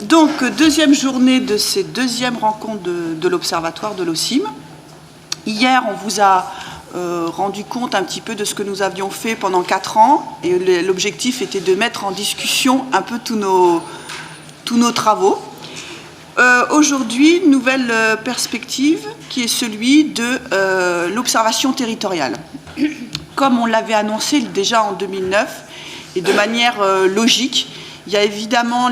Donc, deuxième journée de ces deuxièmes rencontres de l'Observatoire de l'OCIM. Hier, on vous a rendu compte un petit peu de ce que nous avions fait pendant 4 ans. Et l'objectif était de mettre en discussion un peu tous nos travaux. Aujourd'hui, nouvelle perspective qui est celui de l'observation territoriale. Comme on l'avait annoncé déjà en 2009, et de manière logique, il y a évidemment,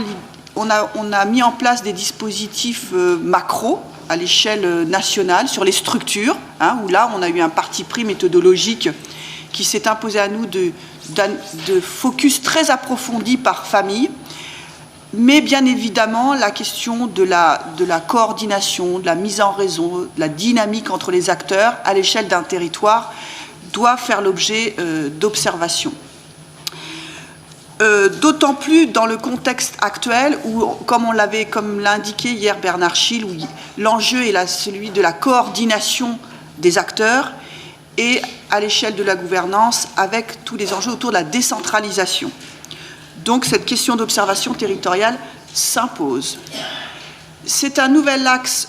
on a mis en place des dispositifs macro à l'échelle nationale sur les structures, où là on a eu un parti pris méthodologique qui s'est imposé à nous de focus très approfondi par famille, mais bien évidemment la question de la coordination, de la mise en réseau, de la dynamique entre les acteurs à l'échelle d'un territoire doit faire l'objet d'observations. D'autant plus dans le contexte actuel où, comme l'a indiqué hier Bernard Schill, où l'enjeu est celui de la coordination des acteurs et à l'échelle de la gouvernance avec tous les enjeux autour de la décentralisation. Donc cette question d'observation territoriale s'impose. C'est un nouvel axe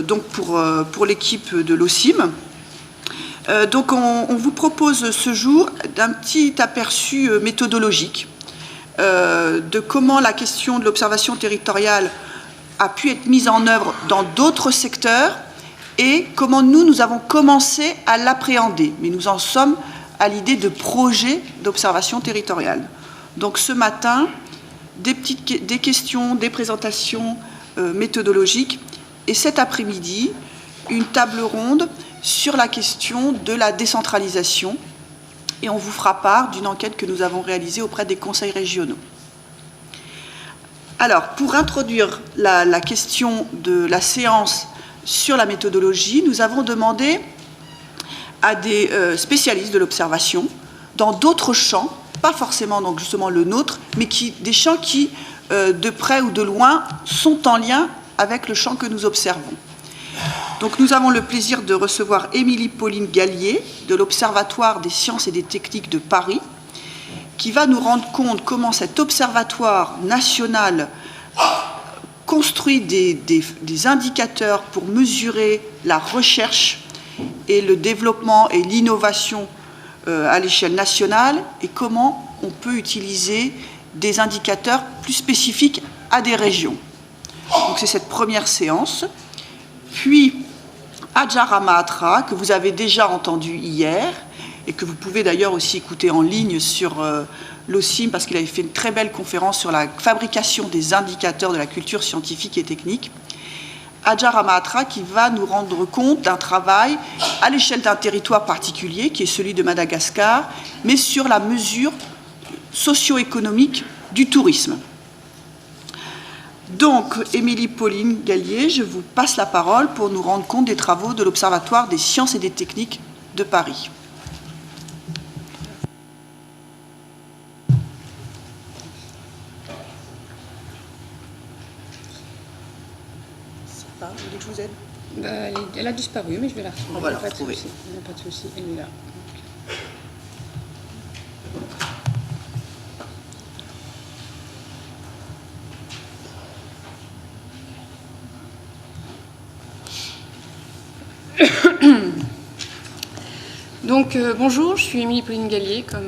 donc pour l'équipe de l'OCIM. Donc on vous propose ce jour d'un petit aperçu méthodologique de comment la question de l'observation territoriale a pu être mise en œuvre dans d'autres secteurs et comment nous avons commencé à l'appréhender. Mais nous en sommes à l'idée de projet d'observation territoriale. Donc ce matin, des questions, des présentations méthodologiques et cet après-midi, une table ronde sur la question de la décentralisation. Et on vous fera part d'une enquête que nous avons réalisée auprès des conseils régionaux. Alors, pour introduire la question de la séance sur la méthodologie, nous avons demandé à des spécialistes de l'observation dans d'autres champs, pas forcément donc justement le nôtre, mais des champs qui, de près ou de loin, sont en lien avec le champ que nous observons. Donc nous avons le plaisir de recevoir Émilie-Pauline Gallier de l'Observatoire des sciences et des techniques de Paris, qui va nous rendre compte comment cet observatoire national construit des indicateurs pour mesurer la recherche et le développement et l'innovation à l'échelle nationale et comment on peut utiliser des indicateurs plus spécifiques à des régions. Donc c'est cette première séance. Puis Adjara Mahatra, que vous avez déjà entendu hier, et que vous pouvez d'ailleurs aussi écouter en ligne sur l'OCIM, parce qu'il avait fait une très belle conférence sur la fabrication des indicateurs de la culture scientifique et technique. Adjara Mahatra qui va nous rendre compte d'un travail à l'échelle d'un territoire particulier, qui est celui de Madagascar, mais sur la mesure socio-économique du tourisme. Donc, Émilie-Pauline Gallier, je vous passe la parole pour nous rendre compte des travaux de l'Observatoire des sciences et des techniques de Paris. Vous voulez que je vous aide ? Elle a disparu, mais je vais la retrouver. On va la retrouver. Il n'y a pas de souci, elle est là. Donc bonjour, je suis Émilie-Pauline Gallier, comme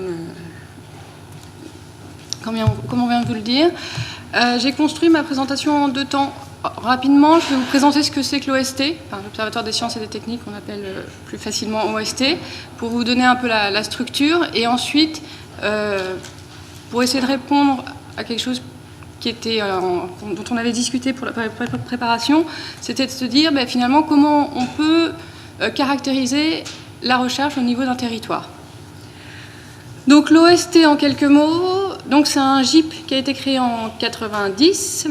on vient de vous le dire. J'ai construit ma présentation en 2 temps. Rapidement, je vais vous présenter ce que c'est que l'OST, l'Observatoire des sciences et des techniques, qu'on appelle plus facilement OST, pour vous donner un peu la structure. Et ensuite, pour essayer de répondre à quelque chose dont on avait discuté pour la préparation, c'était de se dire finalement comment on peut caractériser la recherche au niveau d'un territoire. Donc l'OST en quelques mots, c'est un GIP qui a été créé en 90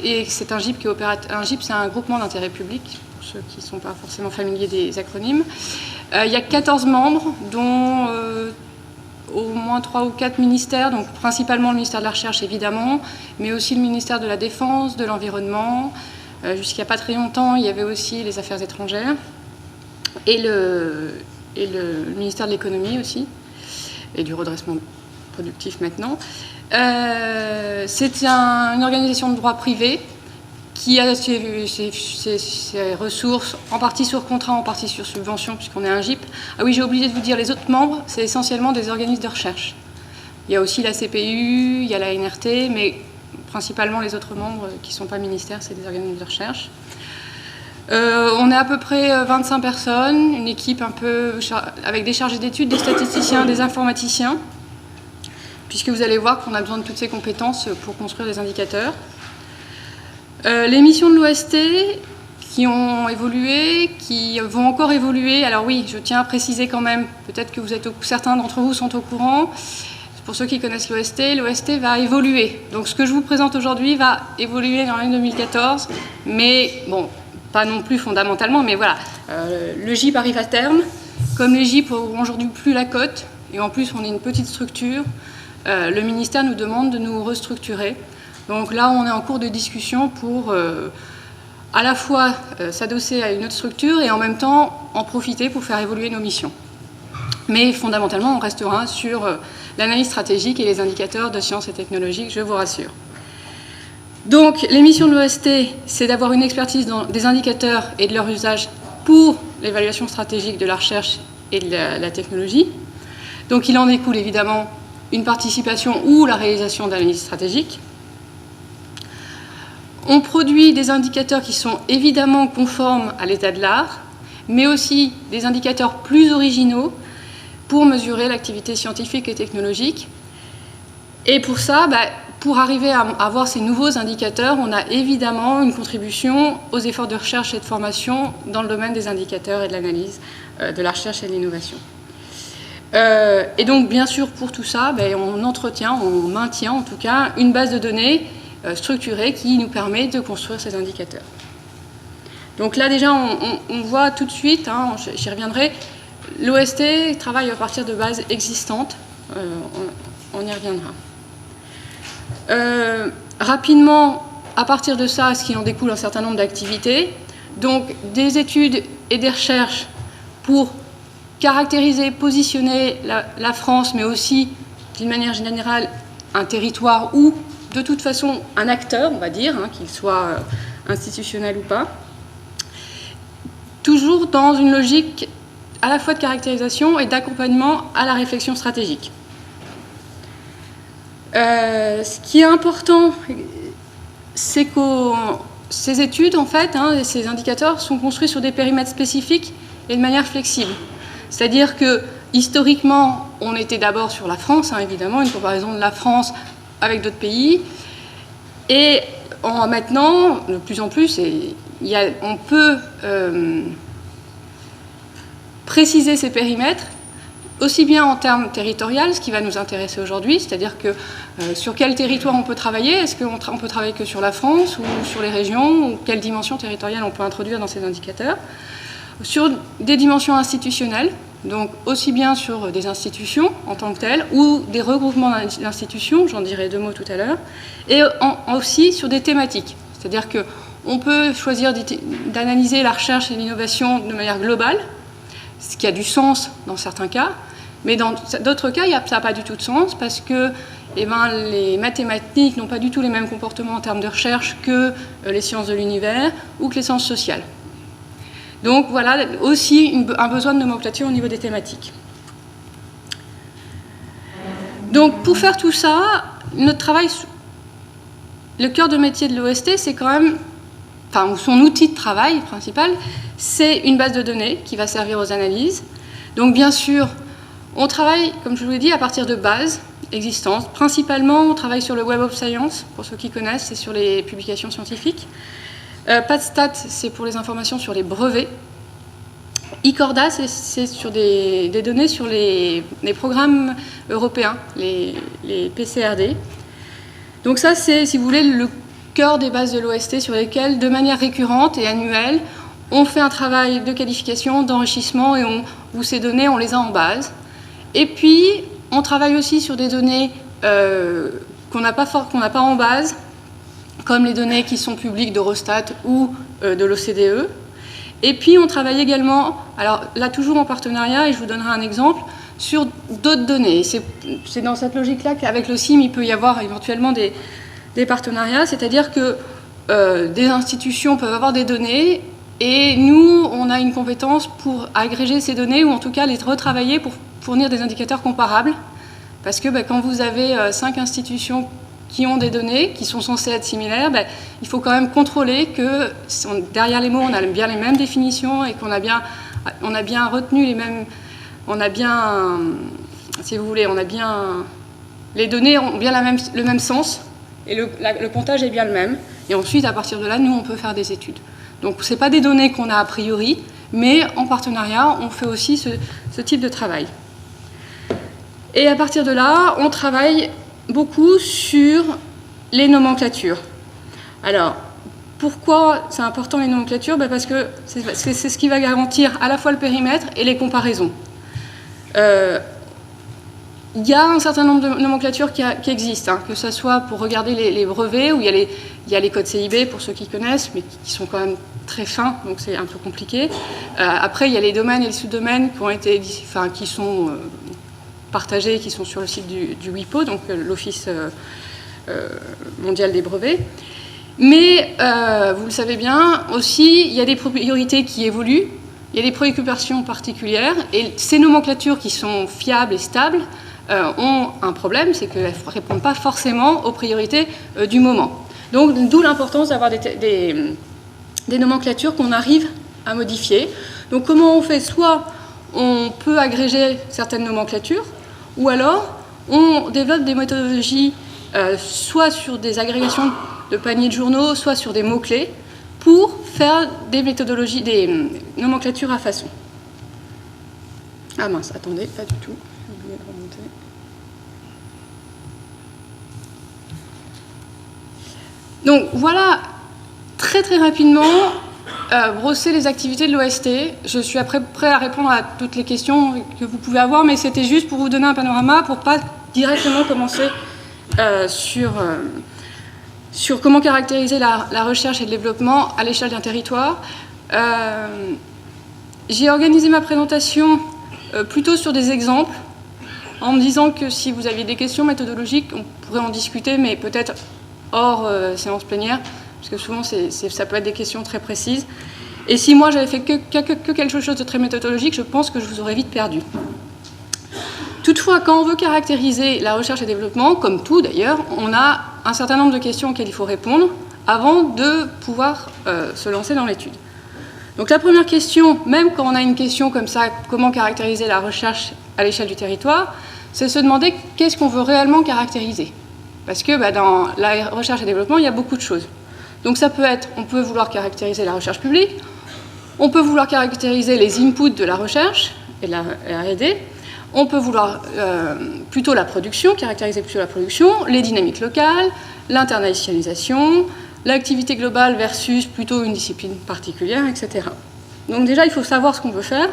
et c'est un GIP un GIP, c'est un groupement d'intérêt public pour ceux qui ne sont pas forcément familiers des acronymes. Il y a 14 membres dont au moins 3 ou 4 ministères, donc principalement le ministère de la Recherche évidemment, mais aussi le ministère de la Défense, de l'Environnement. Jusqu'il n'y a pas très longtemps, il y avait aussi les Affaires étrangères et le ministère de l'Économie aussi, et du redressement productif maintenant. C'est une organisation de droit privé qui a ses ressources en partie sur contrat, en partie sur subvention, puisqu'on est un GIP. Ah oui, j'ai oublié de vous dire, les autres membres, c'est essentiellement des organismes de recherche. Il y a aussi la CPU, il y a la NRT, mais principalement les autres membres qui ne sont pas ministères, c'est des organismes de recherche. On est à peu près 25 personnes, une équipe un peu avec des chargés d'études, des statisticiens, des informaticiens, puisque vous allez voir qu'on a besoin de toutes ces compétences pour construire des indicateurs. Les missions de l'OST qui ont évolué, qui vont encore évoluer. Alors oui, je tiens à préciser quand même, peut-être que certains d'entre vous sont au courant. Pour ceux qui connaissent l'OST va évoluer. Donc ce que je vous présente aujourd'hui va évoluer dans l'année 2014, mais bon, pas non plus fondamentalement, mais voilà. Le GIP arrive à terme. Comme les GIP n'ont aujourd'hui plus la cote, et en plus on est une petite structure, le ministère nous demande de nous restructurer. Donc là, on est en cours de discussion pour à la fois s'adosser à une autre structure et en même temps en profiter pour faire évoluer nos missions. Mais fondamentalement, on restera sur l'analyse stratégique et les indicateurs de sciences et technologies, je vous rassure. Donc, les missions de l'OST, c'est d'avoir une expertise dans des indicateurs et de leur usage pour l'évaluation stratégique de la recherche et de la technologie. Donc, il en découle évidemment une participation ou la réalisation d'analyses stratégiques. On produit des indicateurs qui sont évidemment conformes à l'état de l'art, mais aussi des indicateurs plus originaux pour mesurer l'activité scientifique et technologique. Et pour ça, pour arriver à avoir ces nouveaux indicateurs, on a évidemment une contribution aux efforts de recherche et de formation dans le domaine des indicateurs et de l'analyse de la recherche et de l'innovation. Et donc, bien sûr, pour tout ça, on maintient en tout cas une base de données structurée qui nous permet de construire ces indicateurs. Donc là, déjà, on voit tout de suite, j'y reviendrai, l'OST travaille à partir de bases existantes. On y reviendra. Rapidement, à partir de ça, ce qui en découle un certain nombre d'activités. Donc, des études et des recherches pour caractériser, positionner la France, mais aussi, d'une manière générale, un territoire ou, de toute façon, un acteur, on va dire, qu'il soit institutionnel ou pas. Toujours dans une logique à la fois de caractérisation et d'accompagnement à la réflexion stratégique. Ce qui est important, c'est que ces études, en fait, ces indicateurs sont construits sur des périmètres spécifiques et de manière flexible. C'est-à-dire que, historiquement, on était d'abord sur la France, évidemment, une comparaison de la France avec d'autres pays. Et maintenant, de plus en plus, on peut préciser ces périmètres, aussi bien en termes territoriaux, ce qui va nous intéresser aujourd'hui, c'est-à-dire que sur quel territoire on peut travailler, est-ce qu'on peut travailler que sur la France ou sur les régions, ou quelle dimension territoriale on peut introduire dans ces indicateurs, sur des dimensions institutionnelles, donc aussi bien sur des institutions en tant que telles, ou des regroupements d'institutions, j'en dirai 2 mots tout à l'heure, et aussi sur des thématiques, c'est-à-dire qu'on peut choisir d'analyser la recherche et l'innovation de manière globale, ce qui a du sens dans certains cas, mais dans d'autres cas, ça n'a pas du tout de sens parce que les mathématiques n'ont pas du tout les mêmes comportements en termes de recherche que les sciences de l'univers ou que les sciences sociales. Donc voilà aussi un besoin de nomenclature au niveau des thématiques. Donc pour faire tout ça, notre travail, le cœur de métier de l'OST, c'est quand même, son outil de travail principal, c'est une base de données qui va servir aux analyses. Donc bien sûr, on travaille, comme je vous l'ai dit, à partir de bases existantes. Principalement, on travaille sur le Web of Science, pour ceux qui connaissent, c'est sur les publications scientifiques. PadStat, c'est pour les informations sur les brevets. ICORDA, c'est sur des données sur les programmes européens, les PCRD. Donc ça, c'est, si vous voulez, le cœur des bases de l'OST sur lesquelles, de manière récurrente et annuelle, on fait un travail de qualification, d'enrichissement et où ces données, on les a en base. Et puis, on travaille aussi sur des données qu'on n'a pas en base, comme les données qui sont publiques d'Eurostat ou de l'OCDE. Et puis, on travaille également, alors là, toujours en partenariat, et je vous donnerai un exemple, sur d'autres données. C'est dans cette logique-là qu'avec le CIM, il peut y avoir éventuellement des partenariats, c'est-à-dire que des institutions peuvent avoir des données et nous, on a une compétence pour agréger ces données ou en tout cas les retravailler pour fournir des indicateurs comparables. Parce que quand vous avez 5 institutions qui ont des données qui sont censées être similaires, il faut quand même contrôler que derrière les mots, on a bien les mêmes définitions et qu'on a bien retenu les mêmes... On a bien, si vous voulez, les données ont bien le même sens et le comptage est bien le même. Et ensuite, à partir de là, nous, on peut faire des études. Donc, ce n'est pas des données qu'on a a priori, mais en partenariat, on fait aussi ce type de travail. Et à partir de là, on travaille beaucoup sur les nomenclatures. Alors, pourquoi c'est important les nomenclatures? Parce que c'est ce qui va garantir à la fois le périmètre et les comparaisons. Il y a un certain nombre de nomenclatures qui existent, que ce soit pour regarder les brevets, où il y a les codes CIB, pour ceux qui connaissent, mais qui sont quand même très fins, donc c'est un peu compliqué. Après, il y a les domaines et les sous-domaines qui sont partagés, qui sont sur le site du WIPO, donc l'Office mondial des brevets. Mais, vous le savez bien, aussi, il y a des priorités qui évoluent, il y a des préoccupations particulières, et ces nomenclatures qui sont fiables et stables ont un problème, c'est qu'elles ne répondent pas forcément aux priorités du moment. Donc, d'où l'importance d'avoir des nomenclatures qu'on arrive à modifier. Donc, comment on fait? Soit on peut agréger certaines nomenclatures, ou alors on développe des méthodologies soit sur des agrégations de paniers de journaux, soit sur des mots-clés, pour faire des méthodologies, des nomenclatures à façon. Ah mince, attendez, pas du tout. J'ai oublié de remonter. Donc voilà, très très rapidement, brosser les activités de l'OST. Je suis après prêt à répondre à toutes les questions que vous pouvez avoir, mais c'était juste pour vous donner un panorama, pour pas directement commencer sur comment caractériser la recherche et le développement à l'échelle d'un territoire. J'ai organisé ma présentation plutôt sur des exemples, en me disant que si vous aviez des questions méthodologiques, on pourrait en discuter, mais peut-être hors séance plénière, parce que souvent ça peut être des questions très précises. Et si moi j'avais fait que quelque chose de très méthodologique, je pense que je vous aurais vite perdu. Toutefois, quand on veut caractériser la recherche et le développement, comme tout d'ailleurs, on a un certain nombre de questions auxquelles il faut répondre avant de pouvoir se lancer dans l'étude. Donc la première question, même quand on a une question comme ça, comment caractériser la recherche à l'échelle du territoire, c'est se demander qu'est-ce qu'on veut réellement caractériser. Parce que dans la recherche et le développement, il y a beaucoup de choses. Donc ça peut être, on peut vouloir caractériser la recherche publique, on peut vouloir caractériser les inputs de la recherche et de la R&D, on peut vouloir plutôt la production, caractériser plutôt la production, les dynamiques locales, l'internationalisation, l'activité globale versus plutôt une discipline particulière, etc. Donc déjà, il faut savoir ce qu'on veut faire.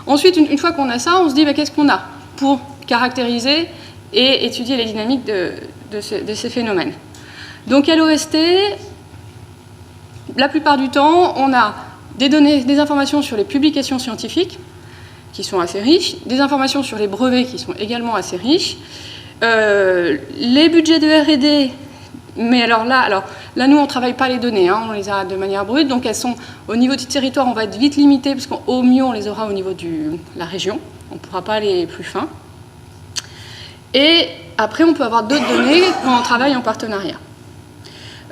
Ensuite, une fois qu'on a ça, on se dit qu'est-ce qu'on a pour caractériser et étudier les dynamiques de ces phénomènes. Donc à l'OST, la plupart du temps, on a des données, des informations sur les publications scientifiques, qui sont assez riches, des informations sur les brevets qui sont également assez riches, les budgets de R&D, mais alors là nous on ne travaille pas les données, on les a de manière brute, donc elles sont au niveau du territoire, on va être vite limité, parce qu'au mieux on les aura au niveau de la région, on ne pourra pas aller plus fin. Et après on peut avoir d'autres données quand on travaille en partenariat.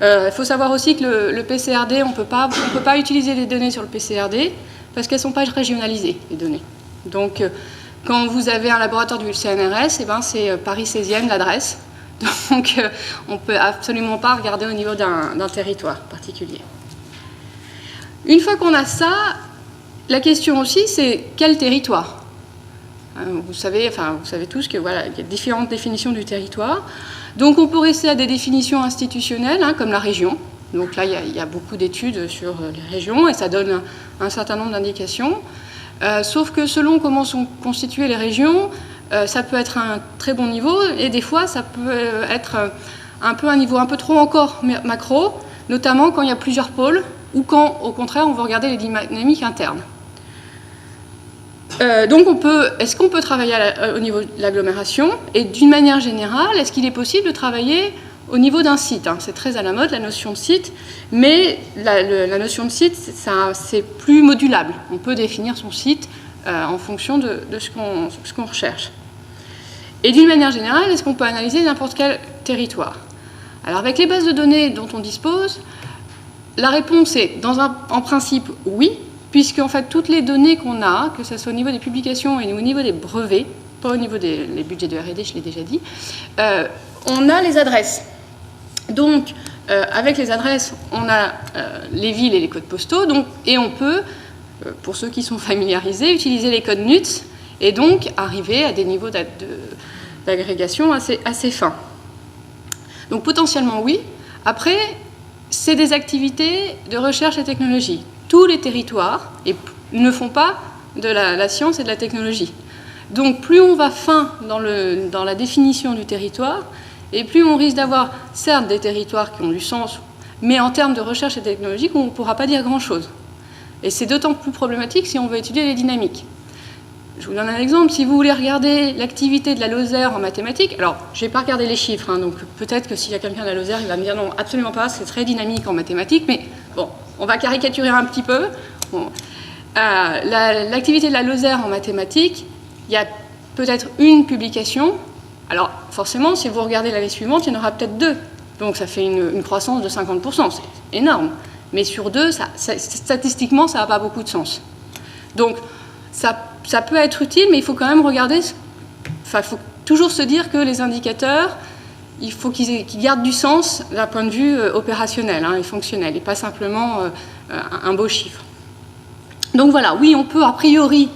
Il faut savoir aussi que le PCRD, on ne peut pas utiliser les données sur le PCRD, parce qu'elles ne sont pas régionalisées, les données. Donc, quand vous avez un laboratoire du CNRS, c'est Paris 16e l'adresse. Donc, on ne peut absolument pas regarder au niveau d'un territoire particulier. Une fois qu'on a ça, la question aussi, c'est quel territoire? Vous savez tous que voilà, il y a différentes définitions du territoire. Donc, on peut rester à des définitions institutionnelles, comme la région. Donc là, il y a beaucoup d'études sur les régions et ça donne un certain nombre d'indications. Sauf que selon comment sont constituées les régions, ça peut être un très bon niveau et des fois, ça peut être un niveau un peu trop encore macro, notamment quand il y a plusieurs pôles ou quand, au contraire, on veut regarder les dynamiques internes. Donc, est-ce qu'on peut travailler au niveau de l'agglomération? Et d'une manière générale, est-ce qu'il est possible de travailler au niveau d'un site. C'est très à la mode, la notion de site, mais la notion de site, c'est plus modulable. On peut définir son site en fonction de ce qu'on recherche. Et d'une manière générale, est-ce qu'on peut analyser n'importe quel territoire? Alors avec les bases de données dont on dispose, la réponse est, en principe, oui, puisque en fait, toutes les données qu'on a, que ce soit au niveau des publications et au niveau des brevets, pas au niveau des budgets de R&D, je l'ai déjà dit, on a les adresses. Donc, avec les adresses, on a les villes et les codes postaux, et on peut, pour ceux qui sont familiarisés, utiliser les codes NUTS et donc arriver à des niveaux d'agrégation assez fins. Donc, potentiellement, oui. Après, c'est des activités de recherche et technologie. Tous les territoires ne font pas de la science et de la technologie. Donc, plus on va fin dans la définition du territoire, et plus on risque d'avoir, certes, des territoires qui ont du sens, mais en termes de recherche et technologie, on ne pourra pas dire grand-chose. Et c'est d'autant plus problématique si on veut étudier les dynamiques. Je vous donne un exemple. Si vous voulez regarder l'activité de la Lozère en mathématiques, alors, je n'ai pas regardé les chiffres, donc peut-être que s'il y a quelqu'un de la Lozère, il va me dire non, absolument pas, c'est très dynamique en mathématiques, mais bon, on va caricaturer un petit peu. Bon. L'activité de la Lozère en mathématiques, il y a peut-être une publication. Alors, forcément, si vous regardez l'année suivante, il y en aura peut-être 2. Donc, ça fait une croissance de 50%. C'est énorme. Mais sur 2, statistiquement, ça n'a pas beaucoup de sens. Donc, ça peut être utile, mais il faut quand même regarder... Enfin, il faut toujours se dire que les indicateurs, il faut qu'ils gardent du sens d'un point de vue opérationnel et fonctionnel, et pas simplement un beau chiffre. Donc voilà, oui, on peut a priori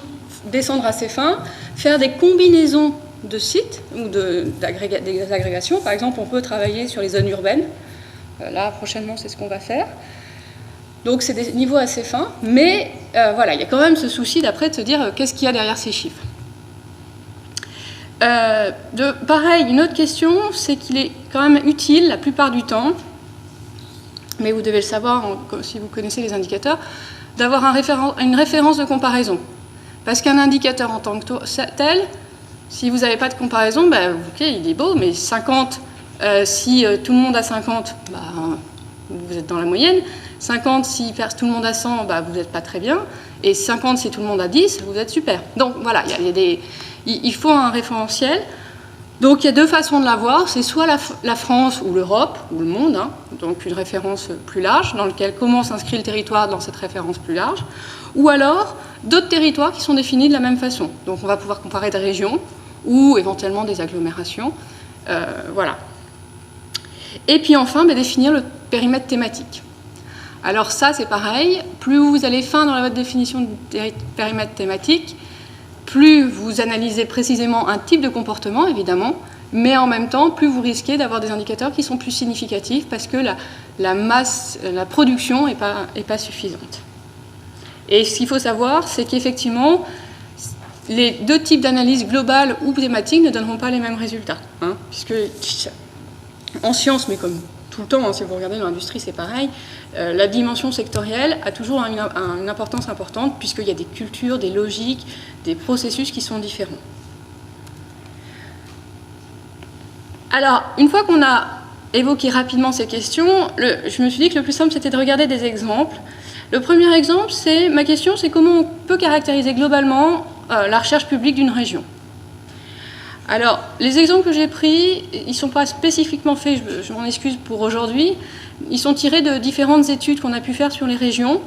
descendre assez fin, faire des combinaisons de sites ou des agrégations. Par exemple, on peut travailler sur les zones urbaines. Là, prochainement, c'est ce qu'on va faire. Donc, c'est des niveaux assez fins. Mais voilà, il y a quand même ce souci d'après de se dire qu'est-ce qu'il y a derrière ces chiffres. Pareil, une autre question, c'est qu'il est quand même utile la plupart du temps, mais vous devez le savoir si vous connaissez les indicateurs, d'avoir une référence de comparaison. Parce qu'un indicateur en tant que tel, si vous n'avez pas de comparaison, ok, il est beau, mais 50, si tout le monde a 50, vous êtes dans la moyenne. 50, si tout le monde a 100, vous n'êtes pas très bien. Et 50, si tout le monde a 10, vous êtes super. Donc voilà, il faut un référentiel. Donc il y a deux façons de l'avoir. C'est soit la France ou l'Europe, ou le monde, donc une référence plus large, dans laquelle comment s'inscrit le territoire dans cette référence plus large. Ou alors d'autres territoires qui sont définis de la même façon. Donc on va pouvoir comparer des régions ou éventuellement des agglomérations. Voilà. Et puis enfin, définir le périmètre thématique. Alors ça, c'est pareil. Plus vous allez fin dans votre définition du périmètre thématique, plus vous analysez précisément un type de comportement, évidemment, mais en même temps, plus vous risquez d'avoir des indicateurs qui sont plus significatifs parce que la production n'est pas suffisante. Et ce qu'il faut savoir, c'est qu'effectivement, les deux types d'analyse globale ou thématique ne donneront pas les mêmes résultats. Puisque en sciences, mais comme tout le temps, si vous regardez dans l'industrie, c'est pareil, la dimension sectorielle a toujours une importance importante puisqu'il y a des cultures, des logiques, des processus qui sont différents. Alors, une fois qu'on a évoqué rapidement ces questions, je me suis dit que le plus simple, c'était de regarder des exemples. Le premier exemple, ma question, c'est comment on peut caractériser globalement la recherche publique d'une région. Alors, les exemples que j'ai pris, ils ne sont pas spécifiquement faits, je m'en excuse pour aujourd'hui, ils sont tirés de différentes études qu'on a pu faire sur les régions.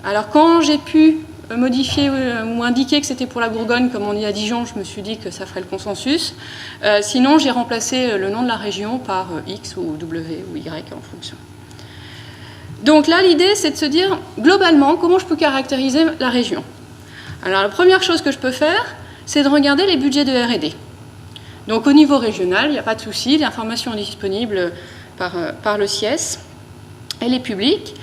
Alors, quand j'ai pu modifier ou indiquer que c'était pour la Bourgogne, comme on dit à Dijon, je me suis dit que ça ferait le consensus. Sinon, j'ai remplacé le nom de la région par X ou W ou Y en fonction. Donc là, l'idée, c'est de se dire, globalement, comment je peux caractériser la région. Alors, la première chose que je peux faire, c'est de regarder les budgets de R&D. Donc, au niveau régional, il n'y a pas de souci, l'information est disponible par le CIES, elle est publique.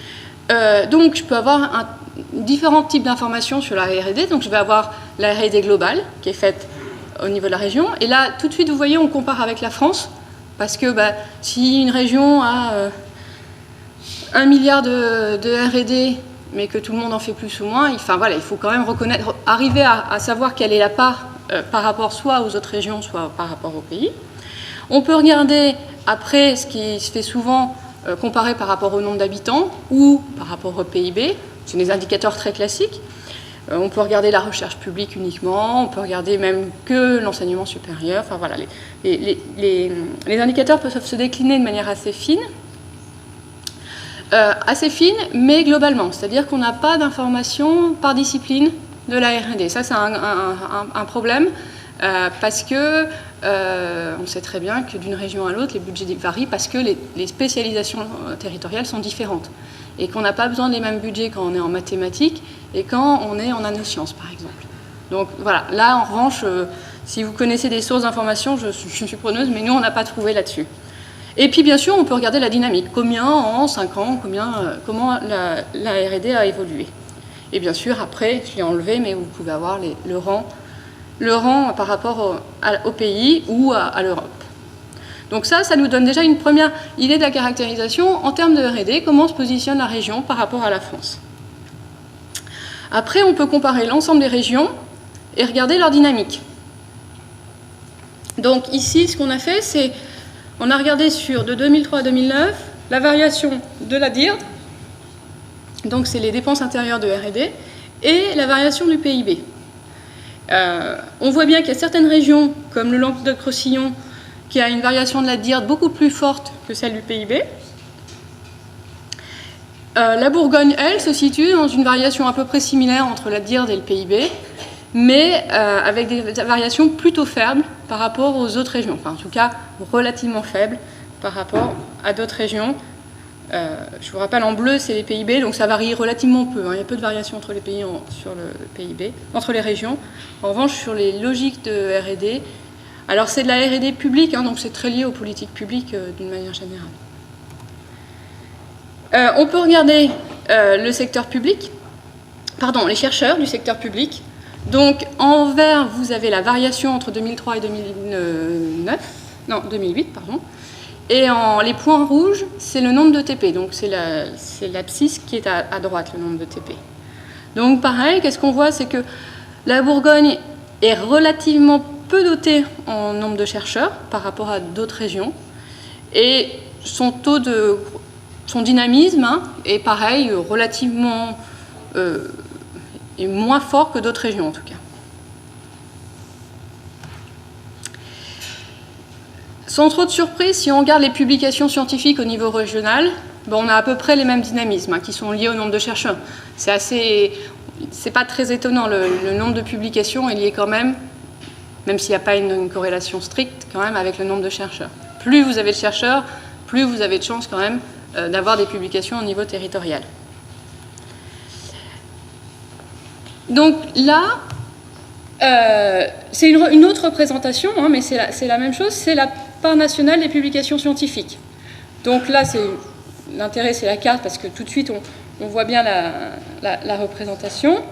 Donc, je peux avoir différents types d'informations sur la R&D. Donc, je vais avoir la R&D globale, qui est faite au niveau de la région. Et là, tout de suite, vous voyez, on compare avec la France, parce que si une région a 1 milliard de R&D, mais que tout le monde en fait plus ou moins, il faut quand même arriver à savoir quelle est la part par rapport soit aux autres régions, soit par rapport au pays. On peut regarder après, ce qui se fait souvent, comparer par rapport au nombre d'habitants ou par rapport au PIB, c'est des indicateurs très classiques. On peut regarder la recherche publique uniquement, on peut regarder même que l'enseignement supérieur. Enfin voilà, les indicateurs peuvent se décliner de manière assez fine, mais globalement. C'est-à-dire qu'on n'a pas d'informations par discipline de la R&D. Ça, c'est un problème, parce que on sait très bien que d'une région à l'autre, les budgets varient parce que les spécialisations territoriales sont différentes. Et qu'on n'a pas besoin des mêmes budgets quand on est en mathématiques et quand on est en nanosciences, par exemple. Donc voilà, là en revanche, si vous connaissez des sources d'informations, je suis preneuse, mais nous on n'a pas trouvé là-dessus. Et puis bien sûr, on peut regarder la dynamique. Combien en 5 ans, comment la R&D a évolué. Et bien sûr, après, je l'ai enlevé, mais vous pouvez avoir le rang par rapport au pays ou à l'Europe. Donc ça nous donne déjà une première idée de la caractérisation en termes de R&D, comment se positionne la région par rapport à la France. Après, on peut comparer l'ensemble des régions et regarder leur dynamique. Donc ici, ce qu'on a fait, c'est on a regardé de 2003 à 2009 la variation de la DIRD, donc c'est les dépenses intérieures de R&D, et la variation du PIB. On voit bien qu'il y a certaines régions, comme le Languedoc-Roussillon, qui a une variation de la DIRD beaucoup plus forte que celle du PIB. La Bourgogne, elle, se situe dans une variation à peu près similaire entre la DIRD et le PIB, mais avec des variations plutôt faibles par rapport aux autres régions, enfin en tout cas relativement faibles par rapport à d'autres régions. Je vous rappelle, en bleu, c'est les PIB, donc ça varie relativement peu. Il y a peu de variations entre les pays sur le PIB, entre les régions. En revanche, sur les logiques de R&D, alors c'est de la R&D publique, donc c'est très lié aux politiques publiques d'une manière générale. On peut regarder le secteur public, les chercheurs du secteur public. Donc en vert, vous avez la variation entre 2003 et 2008, et les points rouges, c'est le nombre de TP, donc c'est l'abscisse qui est à droite, le nombre de TP. Donc pareil, qu'est-ce qu'on voit, c'est que la Bourgogne est relativement peu dotée en nombre de chercheurs par rapport à d'autres régions, et son dynamisme est pareil, relativement est moins fort que d'autres régions en tout cas. Sans trop de surprise, si on regarde les publications scientifiques au niveau régional, on a à peu près les mêmes dynamismes qui sont liés au nombre de chercheurs. C'est pas très étonnant, le nombre de publications est lié quand même s'il n'y a pas une corrélation stricte, quand même avec le nombre de chercheurs. Plus vous avez de chercheurs, plus vous avez de chances quand même d'avoir des publications au niveau territorial. Donc là, c'est une autre représentation, mais c'est la même chose, c'est la part nationale des publications scientifiques. Donc là, l'intérêt, c'est la carte, parce que tout de suite, on voit bien la représentation.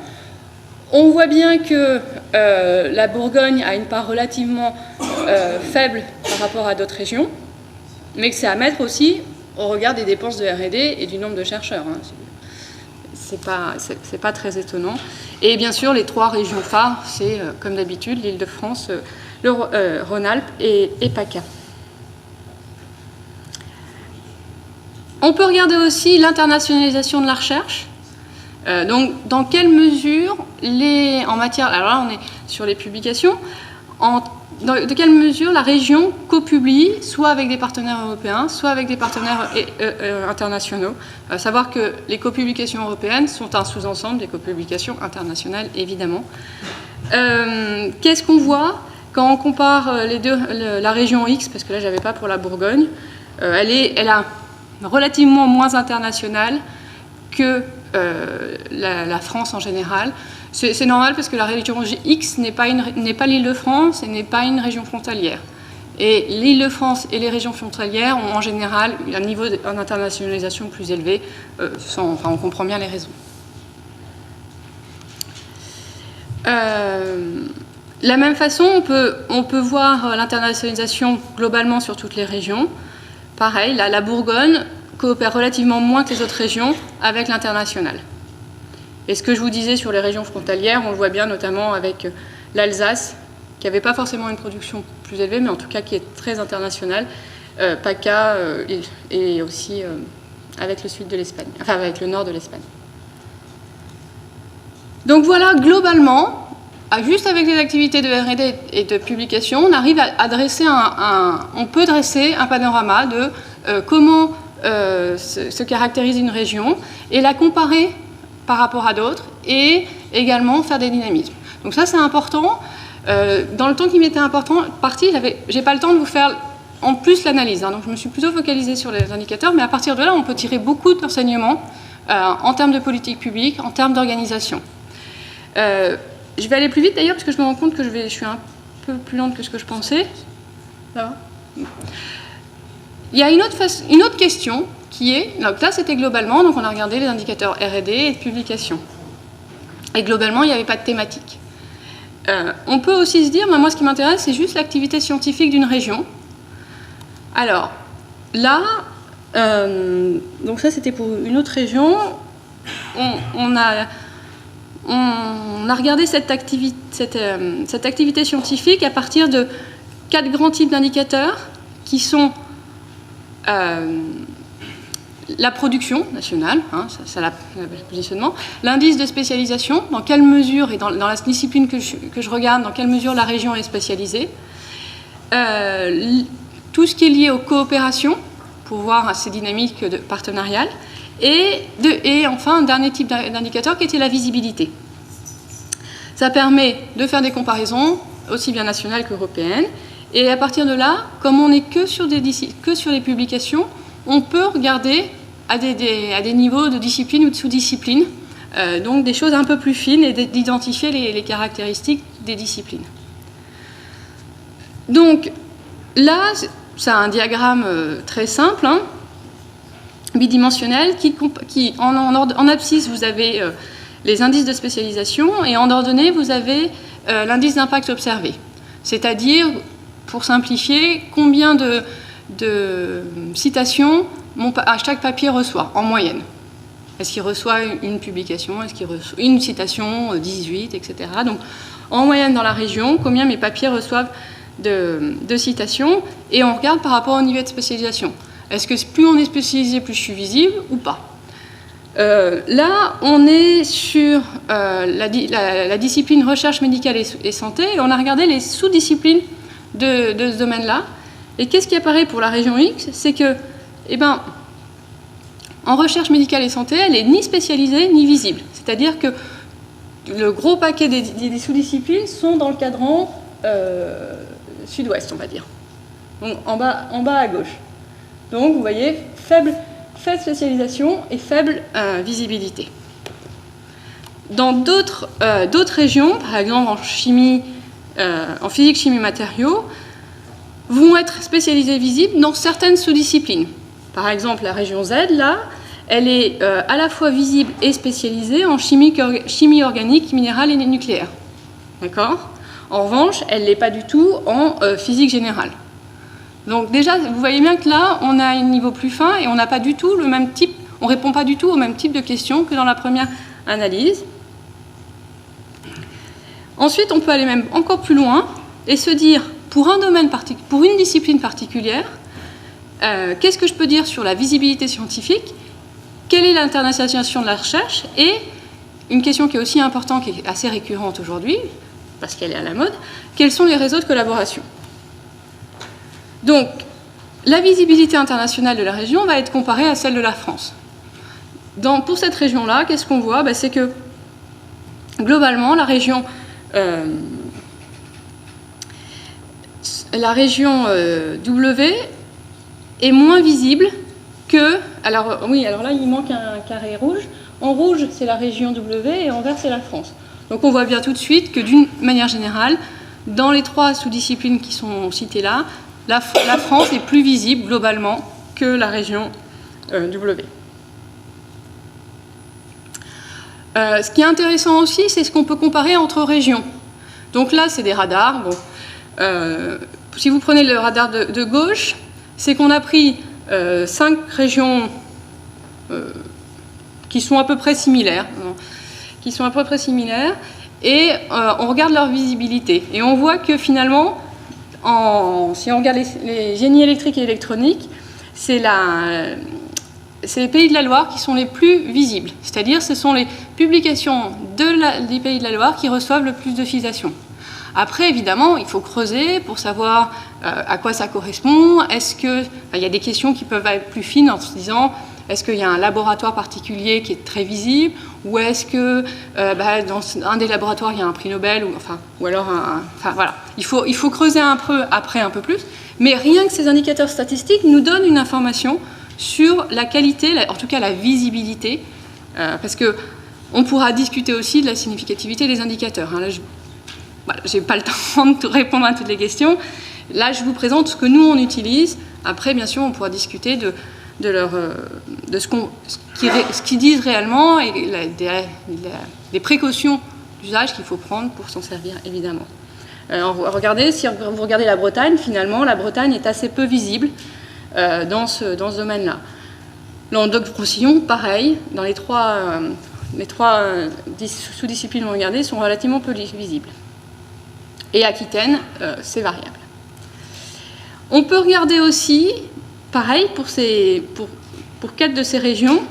On voit bien que la Bourgogne a une part relativement faible par rapport à d'autres régions, mais que c'est à mettre aussi au regard des dépenses de R&D et du nombre de chercheurs. C'est pas très étonnant. Et bien sûr, les 3 régions phares, c'est comme d'habitude l'Île-de-France, le Rhône-Alpes et PACA. On peut regarder aussi l'internationalisation de la recherche. Donc, dans quelle mesure, en matière... Alors là, on est sur les publications. De quelle mesure la région copublie, soit avec des partenaires européens, soit avec des partenaires internationaux. Savoir que les copublications européennes sont un sous-ensemble des copublications internationales, évidemment. Qu'est-ce qu'on voit quand on compare les deux, la région X, parce que là, je n'avais pas pour la Bourgogne, elle est relativement moins internationale que la France en général. C'est normal parce que la région X n'est pas l'Île-de-France et n'est pas une région frontalière. Et l'Île-de-France et les régions frontalières ont en général un niveau d'internationalisation plus élevé. On comprend bien les raisons. La même façon, on peut voir l'internationalisation globalement sur toutes les régions. Pareil, la Bourgogne coopère relativement moins que les autres régions avec l'international. Et ce que je vous disais sur les régions frontalières, on le voit bien notamment avec l'Alsace, qui n'avait pas forcément une production plus élevée, mais en tout cas qui est très internationale. PACA et aussi avec le sud de l'Espagne, enfin avec le nord de l'Espagne. Donc voilà, globalement, juste avec les activités de R&D et de publication, on arrive à dresser on peut dresser un panorama de comment se caractérise une région et la comparer par rapport à d'autres et également faire des dynamismes. Donc ça c'est important. Dans le temps qui m'était parti, j'ai pas le temps de vous faire en plus l'analyse, donc je me suis plutôt focalisée sur les indicateurs, mais à partir de là on peut tirer beaucoup d'enseignements en termes de politique publique, en termes d'organisation. Je vais aller plus vite d'ailleurs parce que je me rends compte que je suis un peu plus lente que ce que je pensais. Là. Il y a une autre question qui est, donc là c'était globalement, donc on a regardé les indicateurs R&D et de publication. Et globalement il n'y avait pas de thématique. On peut aussi se dire, moi ce qui m'intéresse c'est juste l'activité scientifique d'une région. Alors là, donc ça c'était pour une autre région, on a regardé cette activité scientifique à partir de 4 grands types d'indicateurs qui sont la production nationale, ça le positionnement, l'indice de spécialisation, dans quelle mesure, et dans la discipline que je regarde, dans quelle mesure la région est spécialisée, tout ce qui est lié aux coopérations, pour voir ces dynamiques partenariales, et enfin un dernier type d'indicateur qui était la visibilité. Ça permet de faire des comparaisons, aussi bien nationales qu'européennes, et à partir de là, comme on n'est que sur les publications, on peut regarder à des niveaux de discipline ou de sous-discipline, donc des choses un peu plus fines et d'identifier les caractéristiques des disciplines. Donc là, c'est un diagramme très simple, bidimensionnel, qui en abscisse, vous avez les indices de spécialisation, et en ordonnée, vous avez l'indice d'impact observé. C'est-à-dire, pour simplifier, combien de citations chaque papier reçoit, en moyenne. Est-ce qu'il reçoit une publication, est-ce qu'il reçoit une citation, 18, etc. Donc, en moyenne dans la région, combien mes papiers reçoivent de citations, et on regarde par rapport au niveau de spécialisation. Est-ce que plus on est spécialisé, plus je suis visible ou pas? Là, on est sur la discipline recherche médicale et santé, et on a regardé les sous-disciplines de ce domaine-là. Et qu'est-ce qui apparaît pour la région X? C'est que, en recherche médicale et santé, elle n'est ni spécialisée ni visible. C'est-à-dire que le gros paquet des sous-disciplines sont dans le cadran sud-ouest, on va dire. Donc en bas à gauche. Donc vous voyez, faible spécialisation et faible visibilité. Dans d'autres régions, par exemple en chimie, en physique, chimie, matériaux, vont être spécialisées visibles dans certaines sous-disciplines. Par exemple, la région Z, là, elle est à la fois visible et spécialisée en chimie organique, minérale et nucléaire. D'accord ? En revanche, elle ne l'est pas du tout en physique générale. Donc déjà, vous voyez bien que là, on a un niveau plus fin et on n'a pas du tout le même type, on ne répond pas du tout au même type de questions que dans la première analyse. Ensuite, on peut aller même encore plus loin et se dire, pour une discipline particulière, qu'est-ce que je peux dire sur la visibilité scientifique? Quelle est l'internationalisation de la recherche? Et une question qui est aussi importante, qui est assez récurrente aujourd'hui, parce qu'elle est à la mode, quels sont les réseaux de collaboration? Donc, la visibilité internationale de la région va être comparée à celle de la France. Pour cette région-là, qu'est-ce qu'on voit? C'est que, globalement, la région W est moins visible que... Alors là, il manque un carré rouge. En rouge, c'est la région W et en vert, c'est la France. Donc on voit bien tout de suite que, d'une manière générale, dans les 3 sous-disciplines qui sont citées là, la France est plus visible globalement que la région W. Ce qui est intéressant aussi, c'est ce qu'on peut comparer entre régions. Donc là, c'est des radars. Bon, si vous prenez le radar de gauche, c'est qu'on a pris 5 régions qui sont à peu près similaires. Et on regarde leur visibilité. Et on voit que finalement, si on regarde les génies électriques et électroniques, c'est les Pays de la Loire qui sont les plus visibles. C'est-à-dire ce sont les publications des Pays de la Loire qui reçoivent le plus de citations. Après, évidemment, il faut creuser pour savoir à quoi ça correspond. Il y a des questions qui peuvent être plus fines en se disant est-ce qu'il y a un laboratoire particulier qui est très visible, ou est-ce que dans un des laboratoires il y a un prix Nobel, ou alors voilà. Il faut creuser un peu après un peu plus, mais rien que ces indicateurs statistiques nous donnent une information sur la qualité, en tout cas la visibilité, parce que on pourra discuter aussi de la significativité des indicateurs. Là, je n'ai pas le temps de répondre à toutes les questions. Là, je vous présente ce que nous, on utilise. Après, bien sûr, on pourra discuter de ce qu'ils disent réellement et des précautions d'usage qu'il faut prendre pour s'en servir, évidemment. Si vous regardez la Bretagne, finalement, la Bretagne est assez peu visible dans ce domaine-là. Languedoc-Roussillon, pareil, dans les trois sous-disciplines regardées, sont relativement peu visibles. Et Aquitaine, c'est variable. On peut regarder aussi, pareil, pour 4 de ces régions,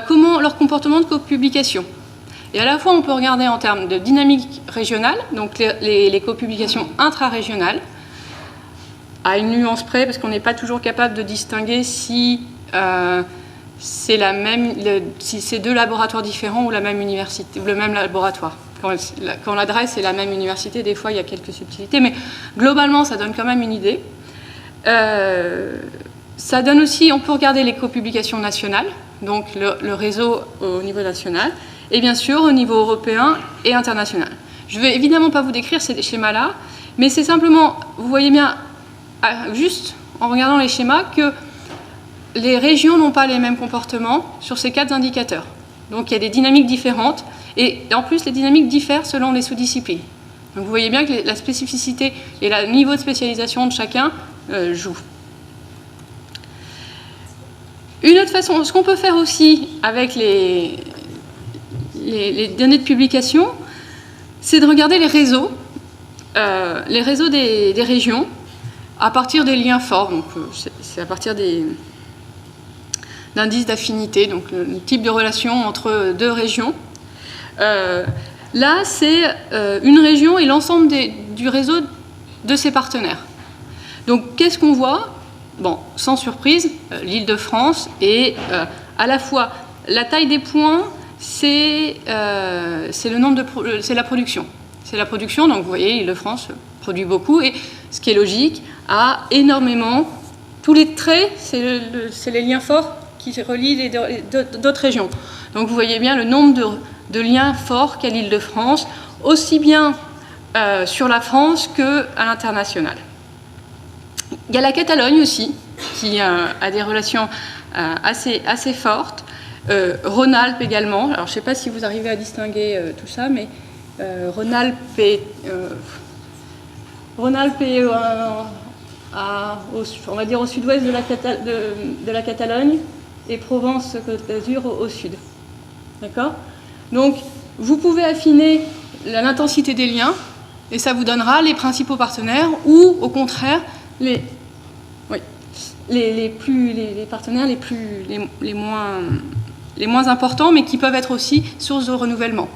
comment leur comportement de copublication. Et à la fois, on peut regarder en termes de dynamique régionale, donc les copublications intra-régionales, à une nuance près, parce qu'on n'est pas toujours capable de distinguer si c'est si c'est 2 laboratoires différents ou la même université, ou le même laboratoire. Quand l'adresse est la même université, des fois, il y a quelques subtilités, mais globalement, ça donne quand même une idée. Ça donne aussi, on peut regarder les copublications nationales, donc le réseau au niveau national, et bien sûr au niveau européen et international. Je ne vais évidemment pas vous décrire ces schémas-là, mais c'est simplement, vous voyez bien, juste en regardant les schémas, que les régions n'ont pas les mêmes comportements sur ces 4 indicateurs. Donc il y a des dynamiques différentes, et en plus les dynamiques diffèrent selon les sous-disciplines. Donc vous voyez bien que la spécificité et le niveau de spécialisation de chacun jouent. Une autre façon, ce qu'on peut faire aussi avec les données de publication, c'est de regarder les réseaux des régions à partir des liens forts. Donc c'est à partir d'indices d'affinité, donc le type de relation entre 2 régions. Là, c'est une région et l'ensemble du réseau de ses partenaires. Donc qu'est-ce qu'on voit ? Bon, sans surprise, l'Île-de-France et à la fois la taille des points, c'est la production. C'est la production, donc vous voyez, l'Île-de-France produit beaucoup et ce qui est logique, a énormément. Tous les traits, c'est les liens forts qui relient d'autres régions. Donc vous voyez bien le nombre de liens forts qu'a l'Île-de-France, aussi bien sur la France qu'à l'international. Il y a la Catalogne aussi, qui a des relations assez fortes. Rhône-Alpes également. Alors, je ne sais pas si vous arrivez à distinguer tout ça, mais Rhône-Alpes est on va dire au sud-ouest de la Catalogne et Provence-Côte d'Azur au sud. D'accord ? Donc, vous pouvez affiner l'intensité des liens et ça vous donnera les principaux partenaires ou, au contraire, les partenaires les moins importants, mais qui peuvent être aussi source de renouvellement.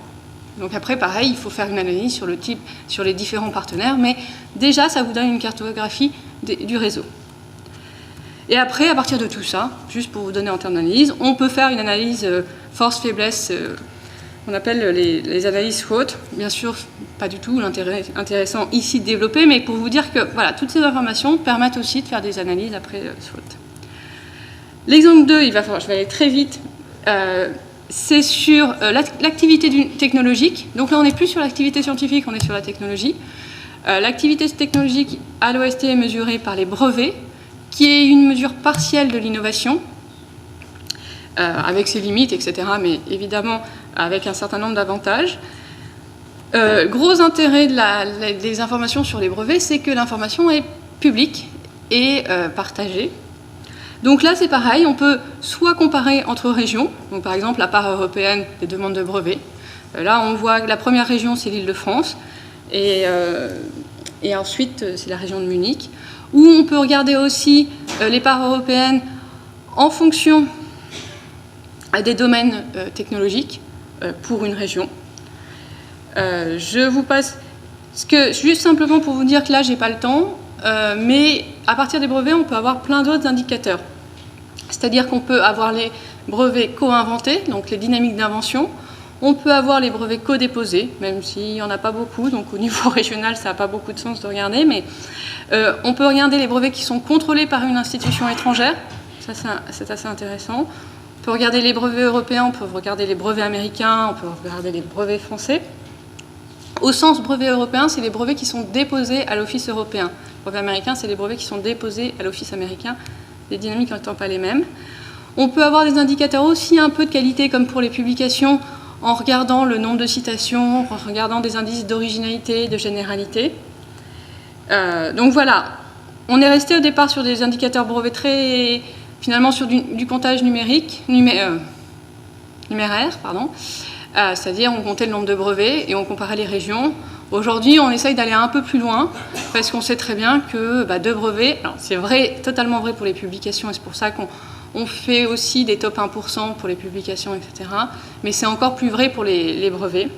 Donc après, pareil, il faut faire une analyse sur les différents partenaires, mais déjà, ça vous donne une cartographie du réseau. Et après, à partir de tout ça, juste pour vous donner en termes d'analyse, on peut faire une analyse force-faiblesse, qu'on appelle les analyses SWOT. Bien sûr, pas du tout intéressant ici de développer, mais pour vous dire que voilà, toutes ces informations permettent aussi de faire des analyses après SWOT. L'exemple 2, je vais aller très vite, c'est sur l'activité technologique. Donc là, on n'est plus sur l'activité scientifique, on est sur la technologie. L'activité technologique à l'OST est mesurée par les brevets, qui est une mesure partielle de l'innovation, avec ses limites, etc., mais évidemment avec un certain nombre d'avantages. Gros intérêt des informations sur les brevets, c'est que l'information est publique et partagée. Donc là, c'est pareil, on peut soit comparer entre régions, donc par exemple la part européenne des demandes de brevets. Là, on voit que la première région, c'est l'Île-de-France, et et ensuite c'est la région de Munich, où on peut regarder aussi les parts européennes en fonction des domaines technologiques pour une région. Je vous passe juste simplement pour vous dire que là, j'ai pas le temps, mais à partir des brevets, on peut avoir plein d'autres indicateurs. C'est-à-dire qu'on peut avoir les brevets co-inventés, donc les dynamiques d'invention. On peut avoir les brevets co-déposés, même s'il n'y en a pas beaucoup, donc au niveau régional, ça n'a pas beaucoup de sens de regarder, mais on peut regarder les brevets qui sont contrôlés par une institution étrangère, ça c'est assez intéressant. On peut regarder les brevets européens, on peut regarder les brevets américains, on peut regarder les brevets français. Au sens brevet européen, c'est les brevets qui sont déposés à l'Office européen. Les brevets américains, c'est les brevets qui sont déposés à l'Office américain, les dynamiques n'étant pas les mêmes. On peut avoir des indicateurs aussi un peu de qualité, comme pour les publications, en regardant le nombre de citations, en regardant des indices d'originalité, de généralité. Donc voilà, on est resté au départ sur des indicateurs brevets très, finalement sur du comptage numéraire, pardon. C'est-à-dire on comptait le nombre de brevets et on comparait les régions. Aujourd'hui, on essaye d'aller un peu plus loin parce qu'on sait très bien que 2 brevets, alors c'est vrai, totalement vrai pour les publications et c'est pour ça qu'on fait aussi des top 1% pour les publications, etc. Mais c'est encore plus vrai pour les brevets.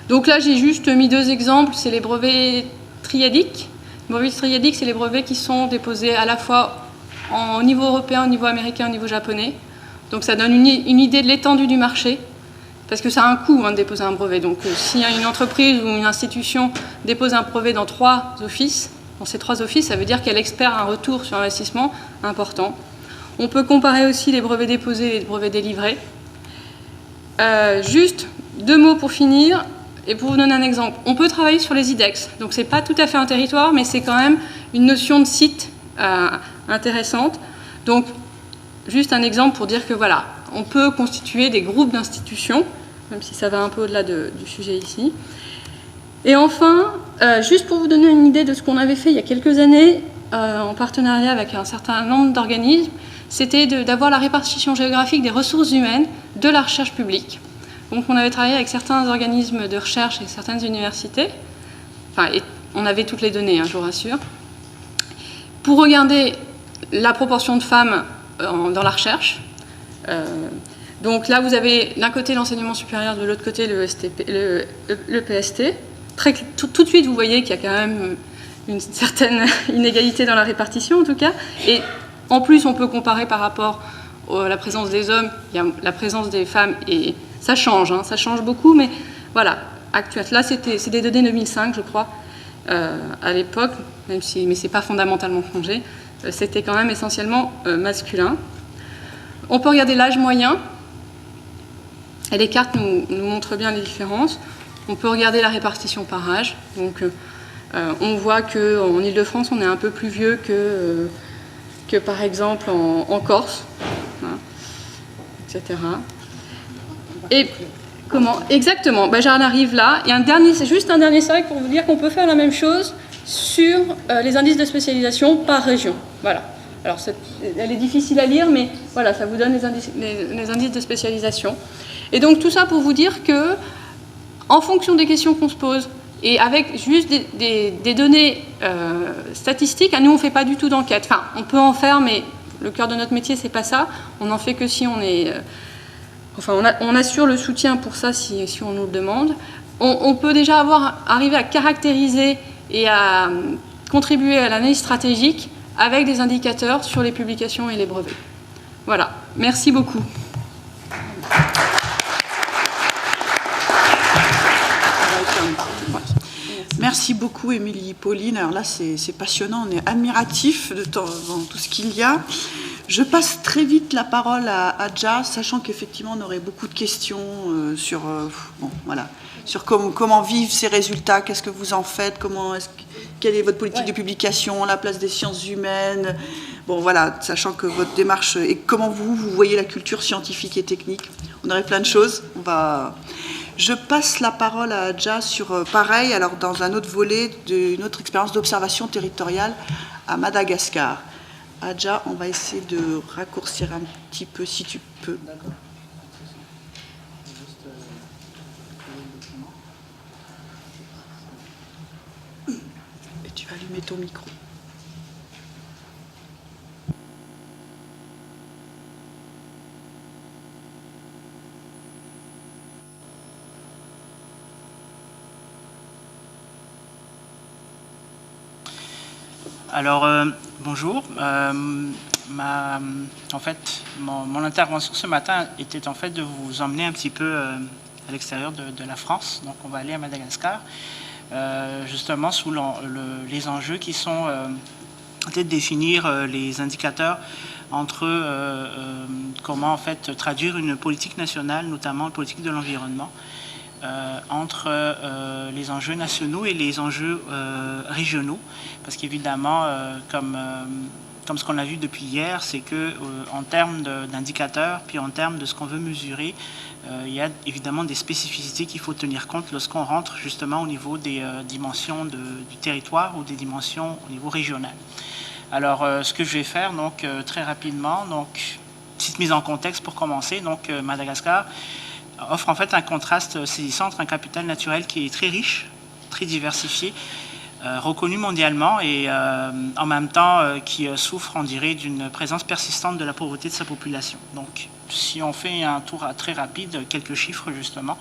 Donc là, j'ai juste mis 2 exemples, c'est les brevets triadiques. Les brevets triadiques, c'est les brevets qui sont déposés à la fois au niveau européen, au niveau américain, au niveau japonais. Donc ça donne une idée de l'étendue du marché, parce que ça a un coût de déposer un brevet. Donc si une entreprise ou une institution dépose un brevet dans 3 offices, dans ces 3 offices, ça veut dire qu'elle espère un retour sur investissement important. On peut comparer aussi les brevets déposés et les brevets délivrés. Juste 2 mots pour finir, et pour vous donner un exemple. On peut travailler sur les IDEX. Donc c'est pas tout à fait un territoire, mais c'est quand même une notion de site intéressante. Donc juste un exemple pour dire que voilà, on peut constituer des groupes d'institutions, même si ça va un peu au-delà du sujet ici. Et enfin, juste pour vous donner une idée de ce qu'on avait fait il y a quelques années, en partenariat avec un certain nombre d'organismes, c'était d'avoir la répartition géographique des ressources humaines de la recherche publique. Donc on avait travaillé avec certains organismes de recherche et certaines universités, et on avait toutes les données, je vous rassure, pour regarder la proportion de femmes dans la recherche. Donc là, vous avez d'un côté l'enseignement supérieur, de l'autre côté le PST. Tout de suite, vous voyez qu'il y a quand même une certaine inégalité dans la répartition, en tout cas. Et en plus, on peut comparer par rapport à la présence des hommes, il y a la présence des femmes, et ça change, ça change beaucoup, mais voilà, actuel. Là, c'est des données 2005, je crois, à l'époque, mais ce n'est pas fondamentalement changé. C'était quand même essentiellement masculin. On peut regarder l'âge moyen, et les cartes nous montrent bien les différences. On peut regarder la répartition par âge. Donc, on voit qu'en Ile-de-France, on est un peu plus vieux que par exemple en Corse, etc. Et comment? Exactement, j'en arrive là. Et c'est juste un dernier slide pour vous dire qu'on peut faire la même chose sur les indices de spécialisation par région. Voilà. Alors, elle est difficile à lire, mais voilà, ça vous donne les indices de spécialisation. Et donc, tout ça pour vous dire que, en fonction des questions qu'on se pose, et avec juste des données statistiques, nous, on ne fait pas du tout d'enquête. Enfin, on peut en faire, mais le cœur de notre métier, c'est pas ça. On n'en fait que si on est... on assure le soutien pour ça si on nous le demande. On peut déjà arriver à caractériser et à contribuer à l'analyse stratégique avec des indicateurs sur les publications et les brevets. Voilà, merci beaucoup. Merci beaucoup, Émilie, Pauline. Alors là, c'est passionnant, on est admiratif dans tout ce qu'il y a. Je passe très vite la parole à Adja, sachant qu'effectivement, on aurait beaucoup de questions sur comment vivent ces résultats, qu'est-ce que vous en faites, quelle est votre politique de publication, la place des sciences humaines, sachant que votre démarche, et comment vous voyez la culture scientifique et technique. On aurait plein de choses. Je passe la parole à Adja sur, pareil, alors dans un autre volet d'une autre expérience d'observation territoriale à Madagascar. Adja, on va essayer de raccourcir un petit peu, si tu peux. D'accord. mets ton micro. Alors, bonjour. En fait, mon intervention ce matin était en fait de vous emmener un petit peu à l'extérieur de la France. Donc, on va aller à Madagascar, justement sous les enjeux qui sont peut-être définir les indicateurs entre comment en fait traduire une politique nationale, notamment une politique de l'environnement, entre les enjeux nationaux et les enjeux régionaux, parce qu'évidemment, comme ce qu'on a vu depuis hier, c'est que en termes d'indicateurs, puis en termes de ce qu'on veut mesurer, il y a évidemment des spécificités qu'il faut tenir compte lorsqu'on rentre justement au niveau des dimensions du territoire ou des dimensions au niveau régional. Alors, ce que je vais faire, donc, très rapidement, donc, petite mise en contexte pour commencer. Donc, Madagascar offre en fait un contraste saisissant entre un capital naturel qui est très riche, très diversifié, reconnu mondialement et en même temps qui souffre, on dirait, d'une présence persistante de la pauvreté de sa population. Donc, si on fait un tour très rapide, quelques chiffres justement,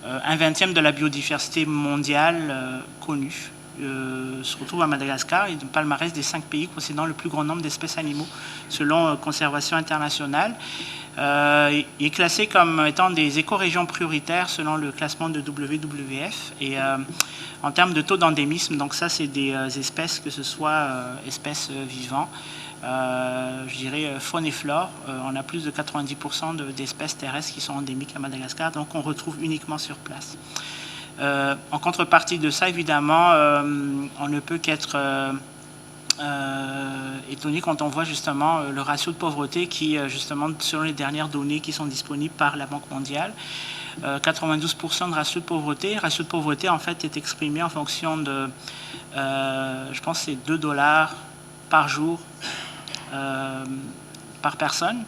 un 20e de la biodiversité mondiale connue se retrouve à Madagascar et dans le palmarès des 5 pays possédant le plus grand nombre d'espèces animaux selon Conservation internationale. Il est classé comme étant des écorégions prioritaires selon le classement de WWF et en termes de taux d'endémisme, donc ça c'est des espèces, que ce soit espèces vivantes, je dirais faune et flore, on a plus de 90% d'espèces terrestres qui sont endémiques à Madagascar, donc on retrouve uniquement sur place. En contrepartie de ça, évidemment, on ne peut qu'être étonné quand on voit justement le ratio de pauvreté qui, justement, selon les dernières données qui sont disponibles par la Banque mondiale, 92% de ratio de pauvreté. Le ratio de pauvreté, en fait, est exprimé en fonction de, je pense, c'est $2 par jour par personne.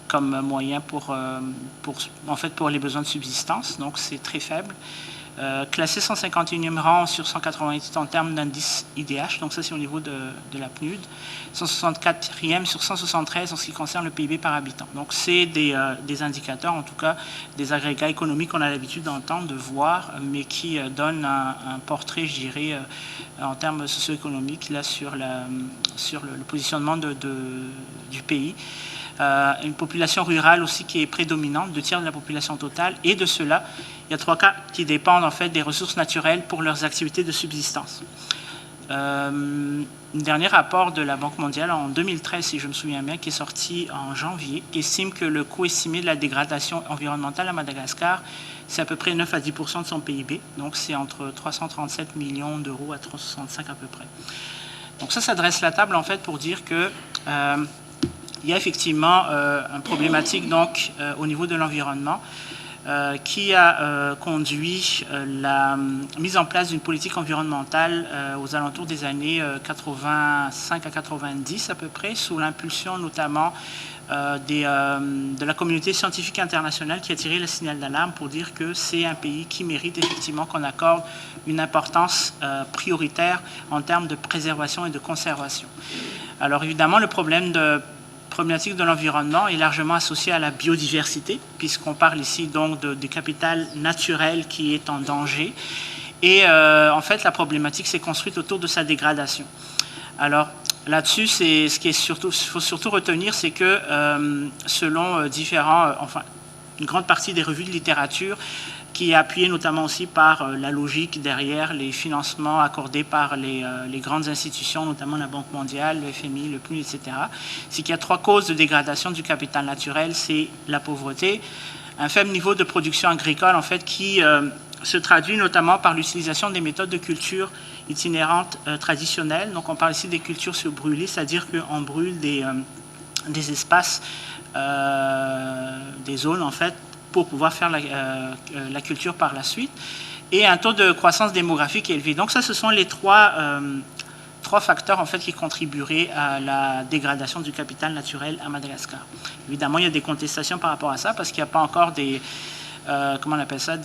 Comme moyen pour les besoins de subsistance, donc c'est très faible. Classé 151e rang sur 188 en termes d'indice IDH, donc ça c'est au niveau de la PNUD, 164e sur 173 en ce qui concerne le PIB par habitant. Donc c'est des indicateurs, en tout cas des agrégats économiques qu'on a l'habitude d'entendre, de voir, mais qui donnent un portrait, je dirais, en termes socio-économiques là, sur le positionnement du pays. Une population rurale aussi qui est prédominante, 2 tiers de la population totale, et de cela, il y a 3 quarts qui dépendent en fait des ressources naturelles pour leurs activités de subsistance. Un dernier rapport de la Banque mondiale en 2013, si je me souviens bien, qui est sorti en janvier, qui estime que le coût estimé de la dégradation environnementale à Madagascar, c'est à peu près 9 à 10% de son PIB, donc c'est entre 337 millions d'euros à 365 à peu près. Donc ça dresse la table en fait pour dire que il y a effectivement une problématique donc, au niveau de l'environnement qui a conduit la mise en place d'une politique environnementale aux alentours des années 85 à 90 à peu près, sous l'impulsion notamment de la communauté scientifique internationale qui a tiré le signal d'alarme pour dire que c'est un pays qui mérite effectivement qu'on accorde une importance prioritaire en termes de préservation et de conservation. Alors évidemment, le problématique de l'environnement est largement associée à la biodiversité, puisqu'on parle ici donc du capital naturel qui est en danger. Et en fait, la problématique s'est construite autour de sa dégradation. Alors là-dessus, ce qu'il faut surtout retenir, c'est que selon une grande partie des revues de littérature, qui est appuyée notamment aussi par la logique derrière les financements accordés par les grandes institutions, notamment la Banque mondiale, le FMI, le PNUD, etc. C'est qu'il y a 3 causes de dégradation du capital naturel. C'est la pauvreté, un faible niveau de production agricole, en fait, qui se traduit notamment par l'utilisation des méthodes de culture itinérantes traditionnelles. Donc on parle ici des cultures sur brûlés, c'est-à-dire qu'on brûle des espaces, des zones, en fait, pour pouvoir faire la culture par la suite, et un taux de croissance démographique élevé. Donc ça, ce sont les trois facteurs en fait, qui contribueraient à la dégradation du capital naturel à Madagascar. Évidemment, il y a des contestations par rapport à ça, parce qu'il n'y a pas encore comment on appelle ça,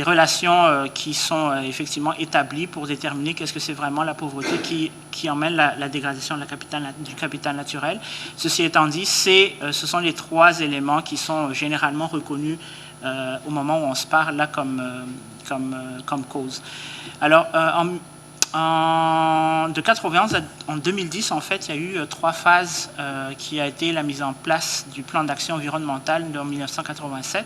relations qui sont effectivement établies pour déterminer qu'est-ce que c'est vraiment la pauvreté qui emmène la dégradation du capital naturel. Ceci étant dit, ce sont les 3 éléments qui sont généralement reconnus au moment où on se parle là comme cause. Alors, de 91 en 2010, en fait, il y a eu 3 phases qui a été la mise en place du plan d'action environnementale en 1987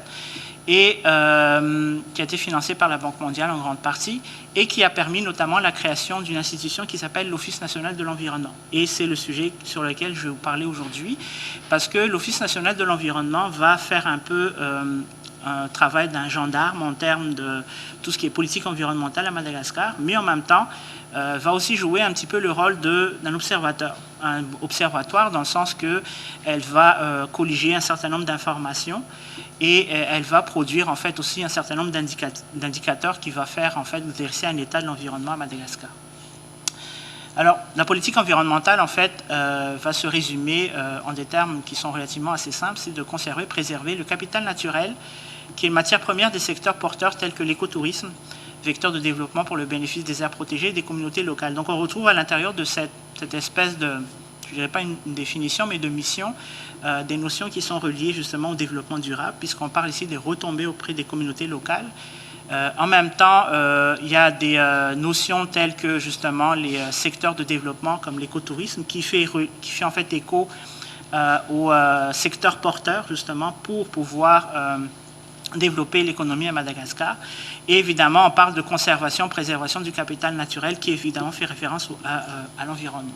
et qui a été financé par la Banque mondiale en grande partie et qui a permis notamment la création d'une institution qui s'appelle l'Office national de l'environnement. Et c'est le sujet sur lequel je vais vous parler aujourd'hui parce que l'Office national de l'environnement va faire un peu un travail d'un gendarme en termes de tout ce qui est politique environnementale à Madagascar, mais en même temps va aussi jouer un petit peu le rôle d'un observateur, un observatoire dans le sens qu'elle va colliger un certain nombre d'informations et elle va produire en fait aussi un certain nombre d'indicateurs qui va faire en fait dresser un état de l'environnement à Madagascar. Alors, la politique environnementale, en fait, va se résumer en des termes qui sont relativement assez simples, c'est de conserver, préserver le capital naturel, qui est une matière première des secteurs porteurs tels que l'écotourisme, vecteur de développement pour le bénéfice des aires protégées et des communautés locales. Donc, on retrouve à l'intérieur de cette espèce de, je ne dirais pas une définition, mais de mission, des notions qui sont reliées justement au développement durable, puisqu'on parle ici des retombées auprès des communautés locales. En même temps, il y a des notions telles que justement les secteurs de développement comme l'écotourisme qui fait en fait écho au secteur porteur justement pour pouvoir développer l'économie à Madagascar. Et évidemment, on parle de conservation, préservation du capital naturel qui évidemment fait référence à l'environnement.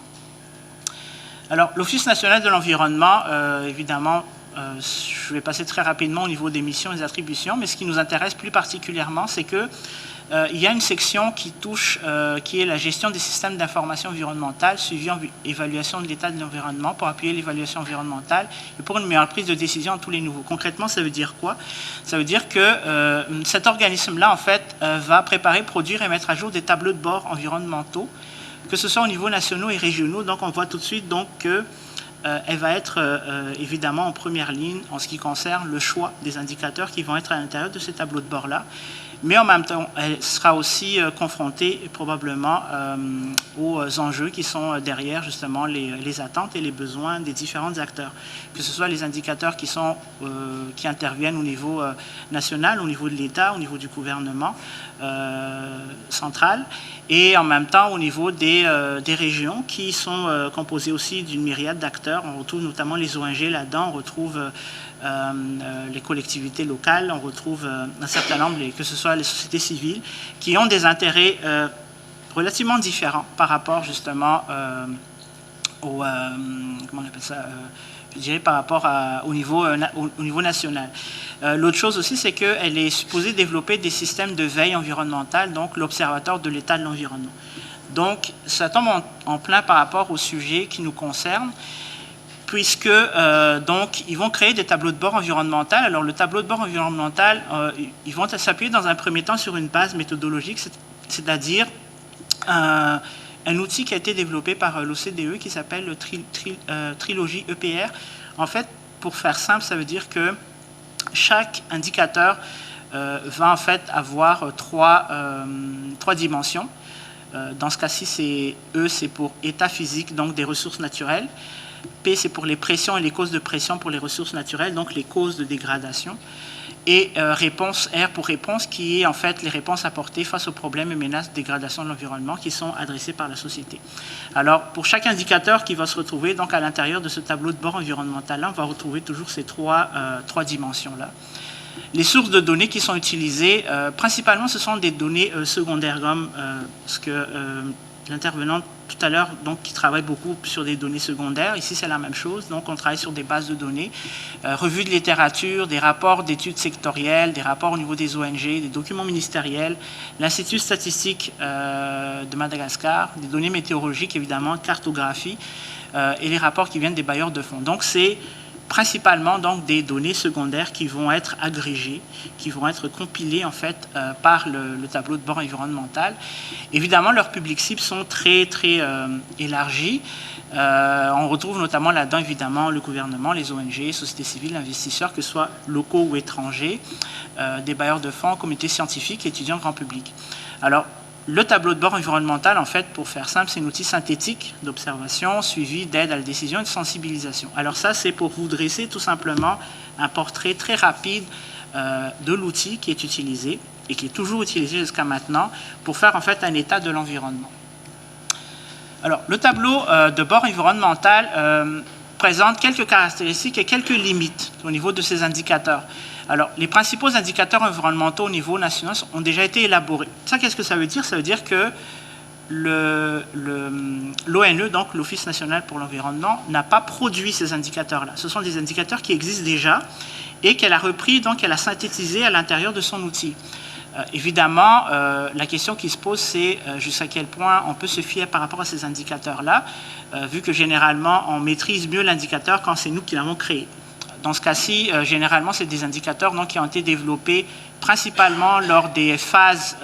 Alors, l'Office national de l'environnement, évidemment, je vais passer très rapidement au niveau des missions et des attributions, mais ce qui nous intéresse plus particulièrement, c'est que il y a une section qui touche, qui est la gestion des systèmes d'information environnementale, suivi en évaluation de l'état de l'environnement pour appuyer l'évaluation environnementale et pour une meilleure prise de décision à tous les niveaux. Concrètement, ça veut dire quoi? Ça veut dire que cet organisme-là, en fait, va préparer, produire et mettre à jour des tableaux de bord environnementaux, que ce soit au niveau nationaux et régionaux. Donc, on voit tout de suite donc, que elle va être évidemment en première ligne en ce qui concerne le choix des indicateurs qui vont être à l'intérieur de ces tableaux de bord-là. Mais en même temps, elle sera aussi confrontée probablement aux enjeux qui sont derrière justement les attentes et les besoins des différents acteurs, que ce soit les indicateurs qui interviennent au niveau national, au niveau de l'État, au niveau du gouvernement central, et en même temps au niveau des régions qui sont composées aussi d'une myriade d'acteurs. On retrouve notamment les ONG là-dedans, on retrouve les collectivités locales, on retrouve un certain nombre, que ce soit les sociétés civiles, qui ont des intérêts relativement différents par rapport justement comment on appelle ça, je dirais par rapport au niveau national. L'autre chose aussi, c'est qu'elle est supposée développer des systèmes de veille environnementale, donc l'observatoire de l'état de l'environnement. Donc, ça tombe en plein par rapport au sujet qui nous concerne, puisque donc, ils vont créer des tableaux de bord environnementaux. Alors, le tableau de bord environnemental, ils vont s'appuyer dans un premier temps sur une base méthodologique, c'est-à-dire un outil qui a été développé par l'OCDE qui s'appelle le Trilogie EPR. En fait, pour faire simple, ça veut dire que chaque indicateur va en fait avoir trois dimensions. Dans ce cas-ci, E, c'est pour état physique, donc des ressources naturelles. P, c'est pour les pressions et les causes de pression pour les ressources naturelles, donc les causes de dégradation. Et réponse R pour réponse, qui est en fait les réponses apportées face aux problèmes et menaces de dégradation de l'environnement qui sont adressés par la société. Alors, pour chaque indicateur qui va se retrouver donc à l'intérieur de ce tableau de bord environnemental-là, on va retrouver toujours ces trois dimensions-là. Les sources de données qui sont utilisées, principalement, ce sont des données secondaires, comme ce que l'intervenant tout à l'heure, donc, qui travaille beaucoup sur des données secondaires. Ici, c'est la même chose. Donc, on travaille sur des bases de données, revues de littérature, des rapports d'études sectorielles, des rapports au niveau des ONG, des documents ministériels, l'Institut statistique de Madagascar, des données météorologiques, évidemment, cartographie, et les rapports qui viennent des bailleurs de fonds. Donc, c'est principalement donc, des données secondaires qui vont être agrégées, qui vont être compilées en fait par le tableau de bord environnemental. Évidemment, leurs publics cibles sont très élargis. On retrouve notamment là-dedans évidemment le gouvernement, les ONG, les sociétés civiles, investisseurs, que ce soit locaux ou étrangers, des bailleurs de fonds, comités scientifiques, étudiants, grand public. Alors, le tableau de bord environnemental, en fait, pour faire simple, c'est un outil synthétique d'observation, suivi, d'aide à la décision et de sensibilisation. Alors ça, c'est pour vous dresser tout simplement un portrait très rapide de l'outil qui est utilisé et qui est toujours utilisé jusqu'à maintenant pour faire en fait un état de l'environnement. Alors, le tableau de bord environnemental présente quelques caractéristiques et quelques limites au niveau de ces indicateurs. Alors, les principaux indicateurs environnementaux au niveau national ont déjà été élaborés. Ça, qu'est-ce que ça veut dire? Ça veut dire que l'ONE, donc l'Office national pour l'environnement, n'a pas produit ces indicateurs-là. Ce sont des indicateurs qui existent déjà et qu'elle a repris, donc elle a synthétisé à l'intérieur de son outil. Évidemment, la question qui se pose, c'est jusqu'à quel point on peut se fier par rapport à ces indicateurs-là, vu que généralement, on maîtrise mieux l'indicateur quand c'est nous qui l'avons créé. Dans ce cas-ci, généralement, c'est des indicateurs donc, qui ont été développés principalement lors des phases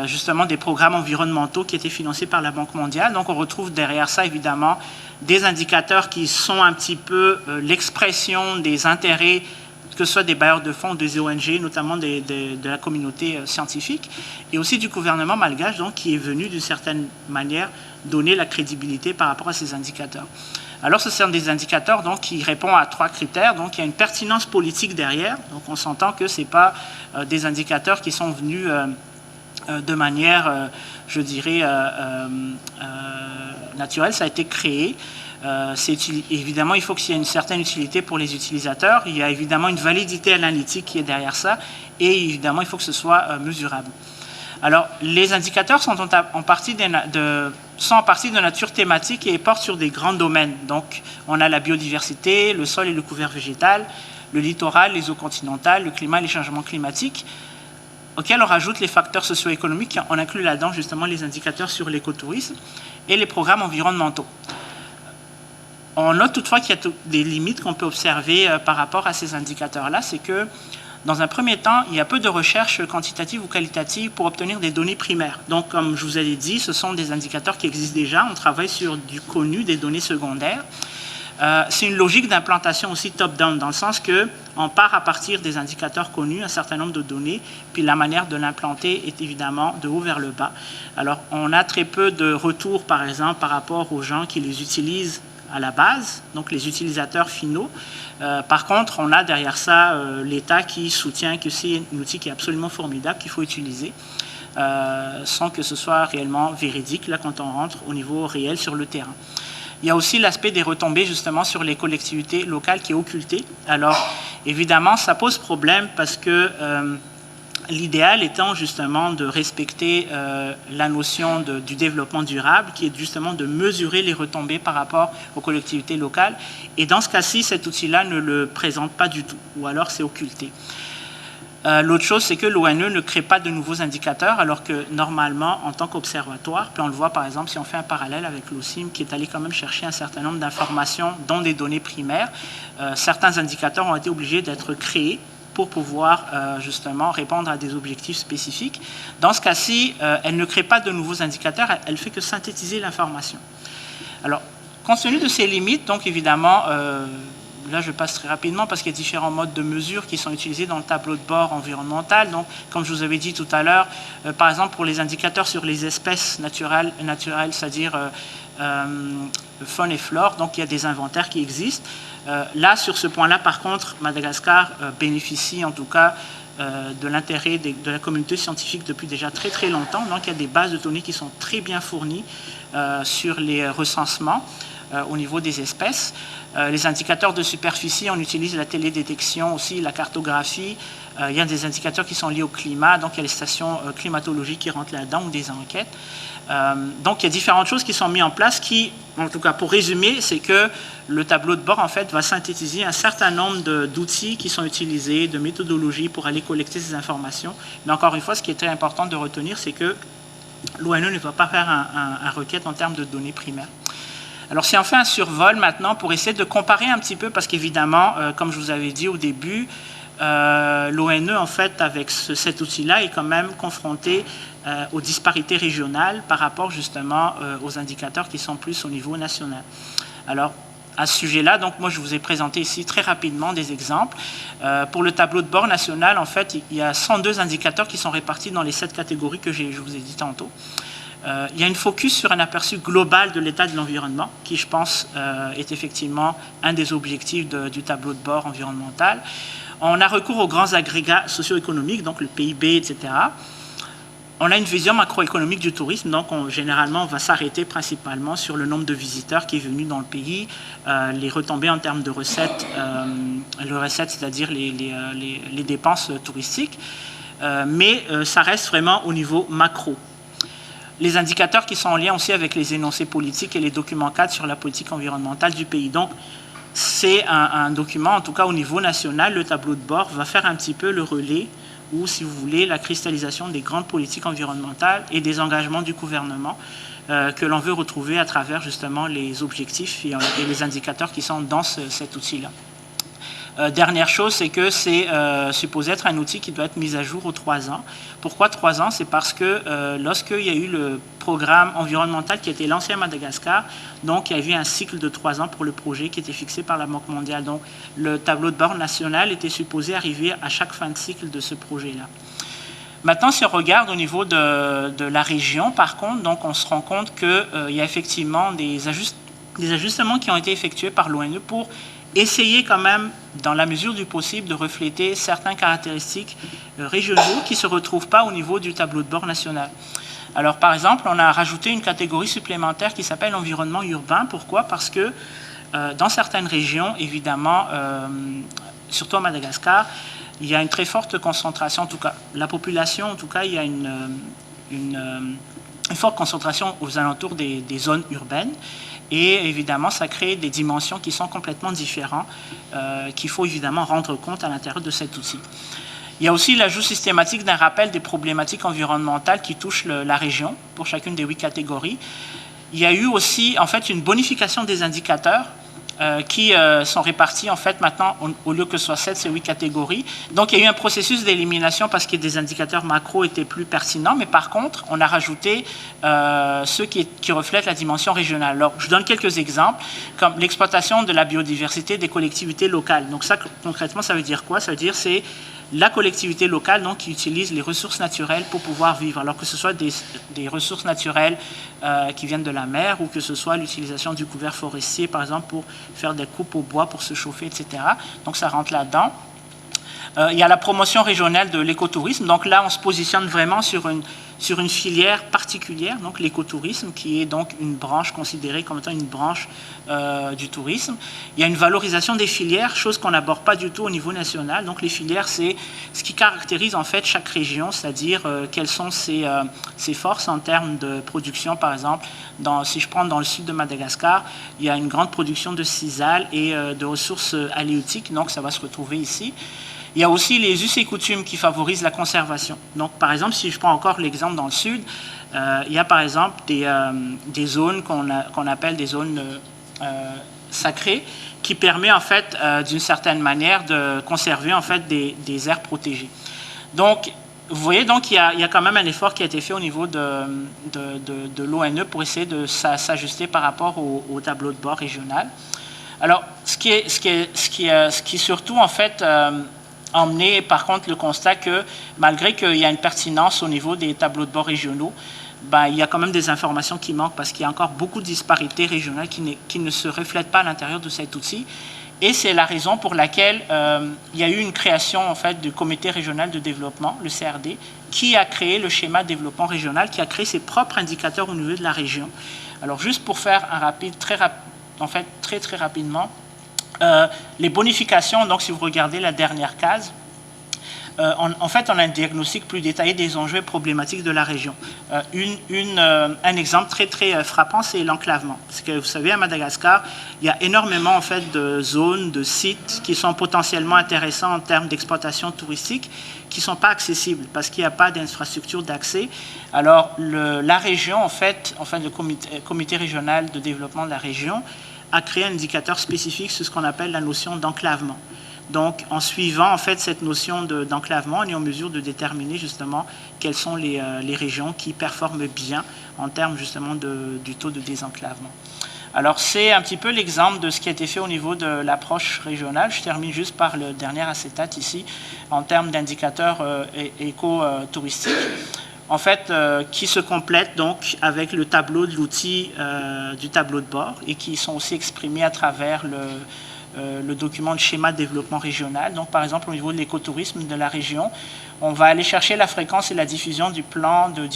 justement des programmes environnementaux qui étaient financés par la Banque mondiale. Donc, on retrouve derrière ça, évidemment, des indicateurs qui sont un petit peu l'expression des intérêts, que ce soit des bailleurs de fonds, des ONG, notamment de la communauté scientifique, et aussi du gouvernement malgache, donc, qui est venu d'une certaine manière donner la crédibilité par rapport à ces indicateurs. Alors, ce sont des indicateurs donc, qui répondent à 3 critères. Donc, il y a une pertinence politique derrière. Donc, on s'entend que ce n'est pas des indicateurs qui sont venus de manière, je dirais, naturelle. Ça a été créé. Évidemment, il faut qu'il y ait une certaine utilité pour les utilisateurs. Il y a évidemment une validité analytique qui est derrière ça. Et évidemment, il faut que ce soit mesurable. Alors, les indicateurs sont en partie de nature thématique et portent sur des grands domaines. Donc, on a la biodiversité, le sol et le couvert végétal, le littoral, les eaux continentales, le climat et les changements climatiques, auxquels on rajoute les facteurs socio-économiques. On inclut là-dedans justement les indicateurs sur l'écotourisme et les programmes environnementaux. On note toutefois qu'il y a des limites qu'on peut observer par rapport à ces indicateurs-là, c'est que dans un premier temps, il y a peu de recherches quantitatives ou qualitatives pour obtenir des données primaires. Donc, comme je vous avais dit, ce sont des indicateurs qui existent déjà. On travaille sur du connu, des données secondaires. C'est une logique d'implantation aussi top-down, dans le sens qu'on part à partir des indicateurs connus, un certain nombre de données, puis la manière de l'implanter est évidemment de haut vers le bas. Alors, on a très peu de retours, par exemple, par rapport aux gens qui les utilisent à la base, donc les utilisateurs finaux. Par contre, on a derrière ça l'État qui soutient que c'est un outil qui est absolument formidable, qu'il faut utiliser, sans que ce soit réellement véridique, là, quand on rentre au niveau réel sur le terrain. Il y a aussi l'aspect des retombées, justement, sur les collectivités locales qui est occulté. Alors, évidemment, ça pose problème parce que l'idéal étant justement de respecter la notion du développement durable, qui est justement de mesurer les retombées par rapport aux collectivités locales. Et dans ce cas-ci, cet outil-là ne le présente pas du tout, ou alors c'est occulté. L'autre chose, c'est que l'ONE ne crée pas de nouveaux indicateurs, alors que normalement, en tant qu'observatoire, puis on le voit par exemple si on fait un parallèle avec l'OCIM, qui est allé quand même chercher un certain nombre d'informations, dont des données primaires, certains indicateurs ont été obligés d'être créés pour pouvoir justement répondre à des objectifs spécifiques. Dans ce cas-ci, elle ne crée pas de nouveaux indicateurs, elle fait que synthétiser l'information. Alors, compte tenu de ces limites, donc évidemment, là je passe très rapidement parce qu'il y a différents modes de mesure qui sont utilisés dans le tableau de bord environnemental. Donc, comme je vous avais dit tout à l'heure, par exemple pour les indicateurs sur les espèces naturelles c'est-à-dire faune et flore, donc il y a des inventaires qui existent. Là, sur ce point-là, par contre, Madagascar bénéficie en tout cas de l'intérêt de la communauté scientifique depuis déjà très très longtemps. Donc il y a des bases de données qui sont très bien fournies sur les recensements au niveau des espèces. Les indicateurs de superficie, on utilise la télédétection aussi, la cartographie. Il y a des indicateurs qui sont liés au climat, donc il y a les stations climatologiques qui rentrent là-dedans ou des enquêtes. Donc il y a différentes choses qui sont mises en place qui, en tout cas pour résumer, c'est que le tableau de bord en fait va synthétiser un certain nombre d'outils qui sont utilisés, de méthodologies pour aller collecter ces informations. Mais encore une fois, ce qui est très important de retenir, c'est que l'ONE ne va pas faire un requête en termes de données primaires. Alors si on fait un survol maintenant pour essayer de comparer un petit peu, parce qu'évidemment, comme je vous avais dit au début, l'ONE, en fait, avec cet outil-là, est quand même confronté aux disparités régionales par rapport justement aux indicateurs qui sont plus au niveau national. Alors, à ce sujet-là. Donc moi, je vous ai présenté ici très rapidement des exemples. Pour le tableau de bord national, en fait, il y a 102 indicateurs qui sont répartis dans les 7 catégories que je vous ai dit tantôt. Il y a une focus sur un aperçu global de l'état de l'environnement, qui, je pense, est effectivement un des objectifs du tableau de bord environnemental. On a recours aux grands agrégats socio-économiques, donc le PIB, etc. On a une vision macroéconomique du tourisme, donc généralement on va s'arrêter principalement sur le nombre de visiteurs qui est venu dans le pays, les retombées en termes de recettes, c'est-à-dire les dépenses touristiques, mais ça reste vraiment au niveau macro. Les indicateurs qui sont en lien aussi avec les énoncés politiques et les documents cadres sur la politique environnementale du pays. Donc c'est un document, en tout cas au niveau national, le tableau de bord va faire un petit peu le relais ou, si vous voulez, la cristallisation des grandes politiques environnementales et des engagements du gouvernement que l'on veut retrouver à travers justement les objectifs et les indicateurs qui sont dans cet outil-là. Dernière chose, c'est que c'est supposé être un outil qui doit être mis à jour aux 3 ans. Pourquoi 3 ans? C'est parce que lorsqu'il y a eu le programme environnemental qui a été lancé à Madagascar, donc il y a eu un cycle de 3 ans pour le projet qui était fixé par la Banque mondiale. Donc le tableau de bord national était supposé arriver à chaque fin de cycle de ce projet-là. Maintenant, si on regarde au niveau de la région, par contre, donc on se rend compte qu'il y a effectivement des ajustements qui ont été effectués par l'ONU pour essayer quand même, dans la mesure du possible, de refléter certaines caractéristiques régionaux qui ne se retrouvent pas au niveau du tableau de bord national. Alors, par exemple, on a rajouté une catégorie supplémentaire qui s'appelle environnement urbain. Pourquoi? Parce que dans certaines régions, évidemment, surtout à Madagascar, il y a une très forte concentration, en tout cas, la population, en tout cas, il y a une forte concentration aux alentours des zones urbaines. Et évidemment, ça crée des dimensions qui sont complètement différentes, qu'il faut évidemment rendre compte à l'intérieur de cet outil. Il y a aussi l'ajout systématique d'un rappel des problématiques environnementales qui touchent la région pour chacune des 8 catégories. Il y a eu aussi en fait une bonification des indicateurs qui sont répartis en fait maintenant, au lieu que ce soit 7, c'est 8 catégories. Donc il y a eu un processus d'élimination parce que des indicateurs macro étaient plus pertinents, mais par contre, on a rajouté ceux qui reflètent la dimension régionale. Alors, je donne quelques exemples, comme l'exploitation de la biodiversité des collectivités locales. Donc ça, concrètement, ça veut dire quoi? Ça veut dire c'est la collectivité locale donc, qui utilise les ressources naturelles pour pouvoir vivre, alors que ce soit des ressources naturelles qui viennent de la mer ou que ce soit l'utilisation du couvert forestier, par exemple, pour faire des coupes au bois pour se chauffer, etc. Donc ça rentre là-dedans. Il y a la promotion régionale de l'écotourisme. Donc là, on se positionne vraiment sur une filière particulière, donc l'écotourisme, qui est donc une branche considérée comme étant une branche du tourisme. Il y a une valorisation des filières, chose qu'on n'aborde pas du tout au niveau national. Donc les filières, c'est ce qui caractérise en fait chaque région, c'est-à-dire quelles sont ses forces en termes de production. Par exemple, si je prends dans le sud de Madagascar, il y a une grande production de sisal et de ressources halieutiques, donc ça va se retrouver ici. Il y a aussi les us et coutumes qui favorisent la conservation. Donc, par exemple, si je prends encore l'exemple dans le sud, il y a par exemple des zones qu'on appelle des zones sacrées qui permettent en fait, d'une certaine manière, de conserver en fait des aires protégées. Donc, vous voyez, donc, il y a quand même un effort qui a été fait au niveau de l'ONE pour essayer de s'ajuster par rapport au tableau de bord régional. Alors, ce qui surtout en fait emmener par contre le constat que malgré qu'il y a une pertinence au niveau des tableaux de bord régionaux, il y a quand même des informations qui manquent parce qu'il y a encore beaucoup de disparités régionales qui ne se reflètent pas à l'intérieur de cet outil. Et c'est la raison pour laquelle il y a eu une création en fait, du comité régional de développement, le CRD, qui a créé le schéma de développement régional, qui a créé ses propres indicateurs au niveau de la région. Alors juste pour faire un rapide, très rapidement, les bonifications, donc si vous regardez la dernière case, en fait, on a un diagnostic plus détaillé des enjeux et problématiques de la région. Un exemple très frappant, c'est l'enclavement. Parce que vous savez, à Madagascar, il y a énormément en fait, de zones, de sites qui sont potentiellement intéressants en termes d'exploitation touristique, qui ne sont pas accessibles parce qu'il n'y a pas d'infrastructure d'accès. Alors, la région, en fait le comité régional de développement de la région, a créé un indicateur spécifique sur ce qu'on appelle la notion d'enclavement. Donc, en suivant en fait, cette notion d'enclavement, on est en mesure de déterminer justement quelles sont les régions qui performent bien en termes justement du taux de désenclavement. Alors, c'est un petit peu l'exemple de ce qui a été fait au niveau de l'approche régionale. Je termine juste par le dernier acétate ici, en termes d'indicateurs éco-touristiques. En fait, qui se complètent donc avec le tableau de l'outil du tableau de bord et qui sont aussi exprimés à travers le document de schéma de développement régional. Donc, par exemple, au niveau de l'écotourisme de la région, on va aller chercher la fréquence et la diffusion du plan de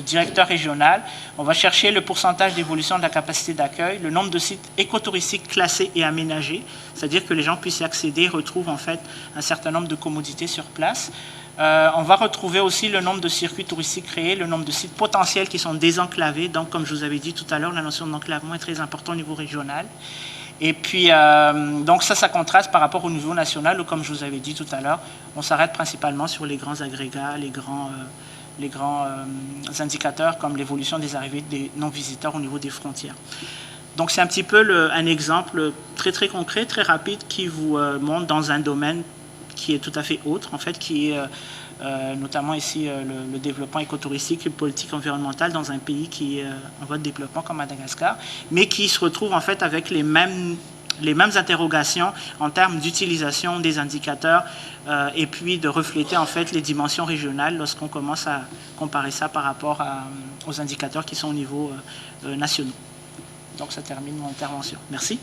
directeur régional. On va chercher le pourcentage d'évolution de la capacité d'accueil, le nombre de sites écotouristiques classés et aménagés, c'est-à-dire que les gens puissent y accéder et retrouvent en fait un certain nombre de commodités sur place. On va retrouver aussi le nombre de circuits touristiques créés, le nombre de sites potentiels qui sont désenclavés. Donc, comme je vous avais dit tout à l'heure, la notion d'enclavement est très importante au niveau régional. Et puis, donc ça contraste par rapport au niveau national, où, comme je vous avais dit tout à l'heure, on s'arrête principalement sur les grands agrégats, les grands indicateurs comme l'évolution des arrivées des non-visiteurs au niveau des frontières. Donc, c'est un petit peu un exemple très, très concret, très rapide, qui vous montre dans un domaine qui est tout à fait autre, en fait, qui est notamment ici le développement écotouristique et politique environnementale dans un pays qui est en voie de développement comme Madagascar, mais qui se retrouve en fait avec les mêmes interrogations en termes d'utilisation des indicateurs et puis de refléter en fait les dimensions régionales lorsqu'on commence à comparer ça par rapport aux indicateurs qui sont au niveau national. Donc ça termine mon intervention. Merci.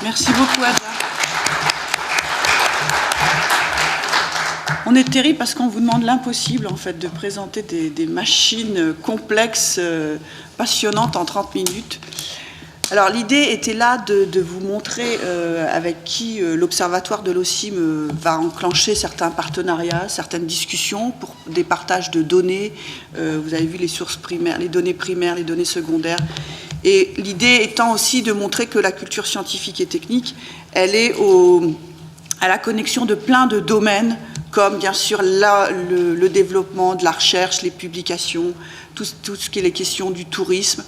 Merci beaucoup, Adja. On est terrible parce qu'on vous demande l'impossible, en fait, de présenter des machines complexes, passionnantes en 30 minutes. Alors, l'idée était là de vous montrer avec qui l'Observatoire de l'OCIM va enclencher certains partenariats, certaines discussions pour des partages de données. Vous avez vu les sources primaires, les données primaires, les données secondaires. Et l'idée étant aussi de montrer que la culture scientifique et technique, elle est à la connexion de plein de domaines, comme bien sûr le développement de la recherche, les publications, tout ce qui est les questions du tourisme,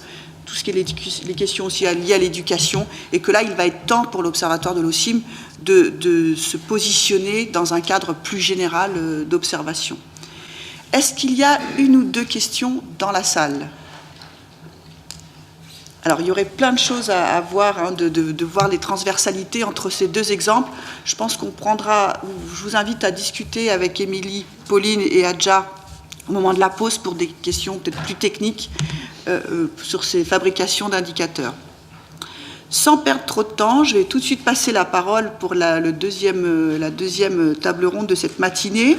tout ce qui est les questions aussi liées à l'éducation, et que là, il va être temps pour l'Observatoire de l'OCIM de se positionner dans un cadre plus général d'observation. Est-ce qu'il y a une ou deux questions dans la salle ? Alors, il y aurait plein de choses à voir, hein, de voir les transversalités entre ces deux exemples. Je pense qu'on prendra, je vous invite à discuter avec Émilie, Pauline et Adja au moment de la pause pour des questions peut-être plus techniques sur ces fabrications d'indicateurs. Sans perdre trop de temps, je vais tout de suite passer la parole pour la deuxième table ronde de cette matinée,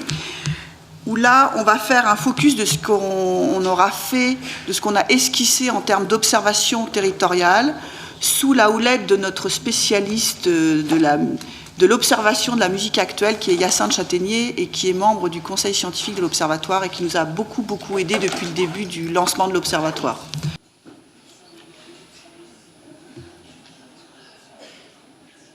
où là, on va faire un focus de ce qu'on aura fait, de ce qu'on a esquissé en termes d'observation territoriale, sous la houlette de notre spécialiste de l'observation de la musique actuelle, qui est Hyacinthe Châtaignier, et qui est membre du conseil scientifique de l'Observatoire, et qui nous a beaucoup, beaucoup aidé depuis le début du lancement de l'Observatoire.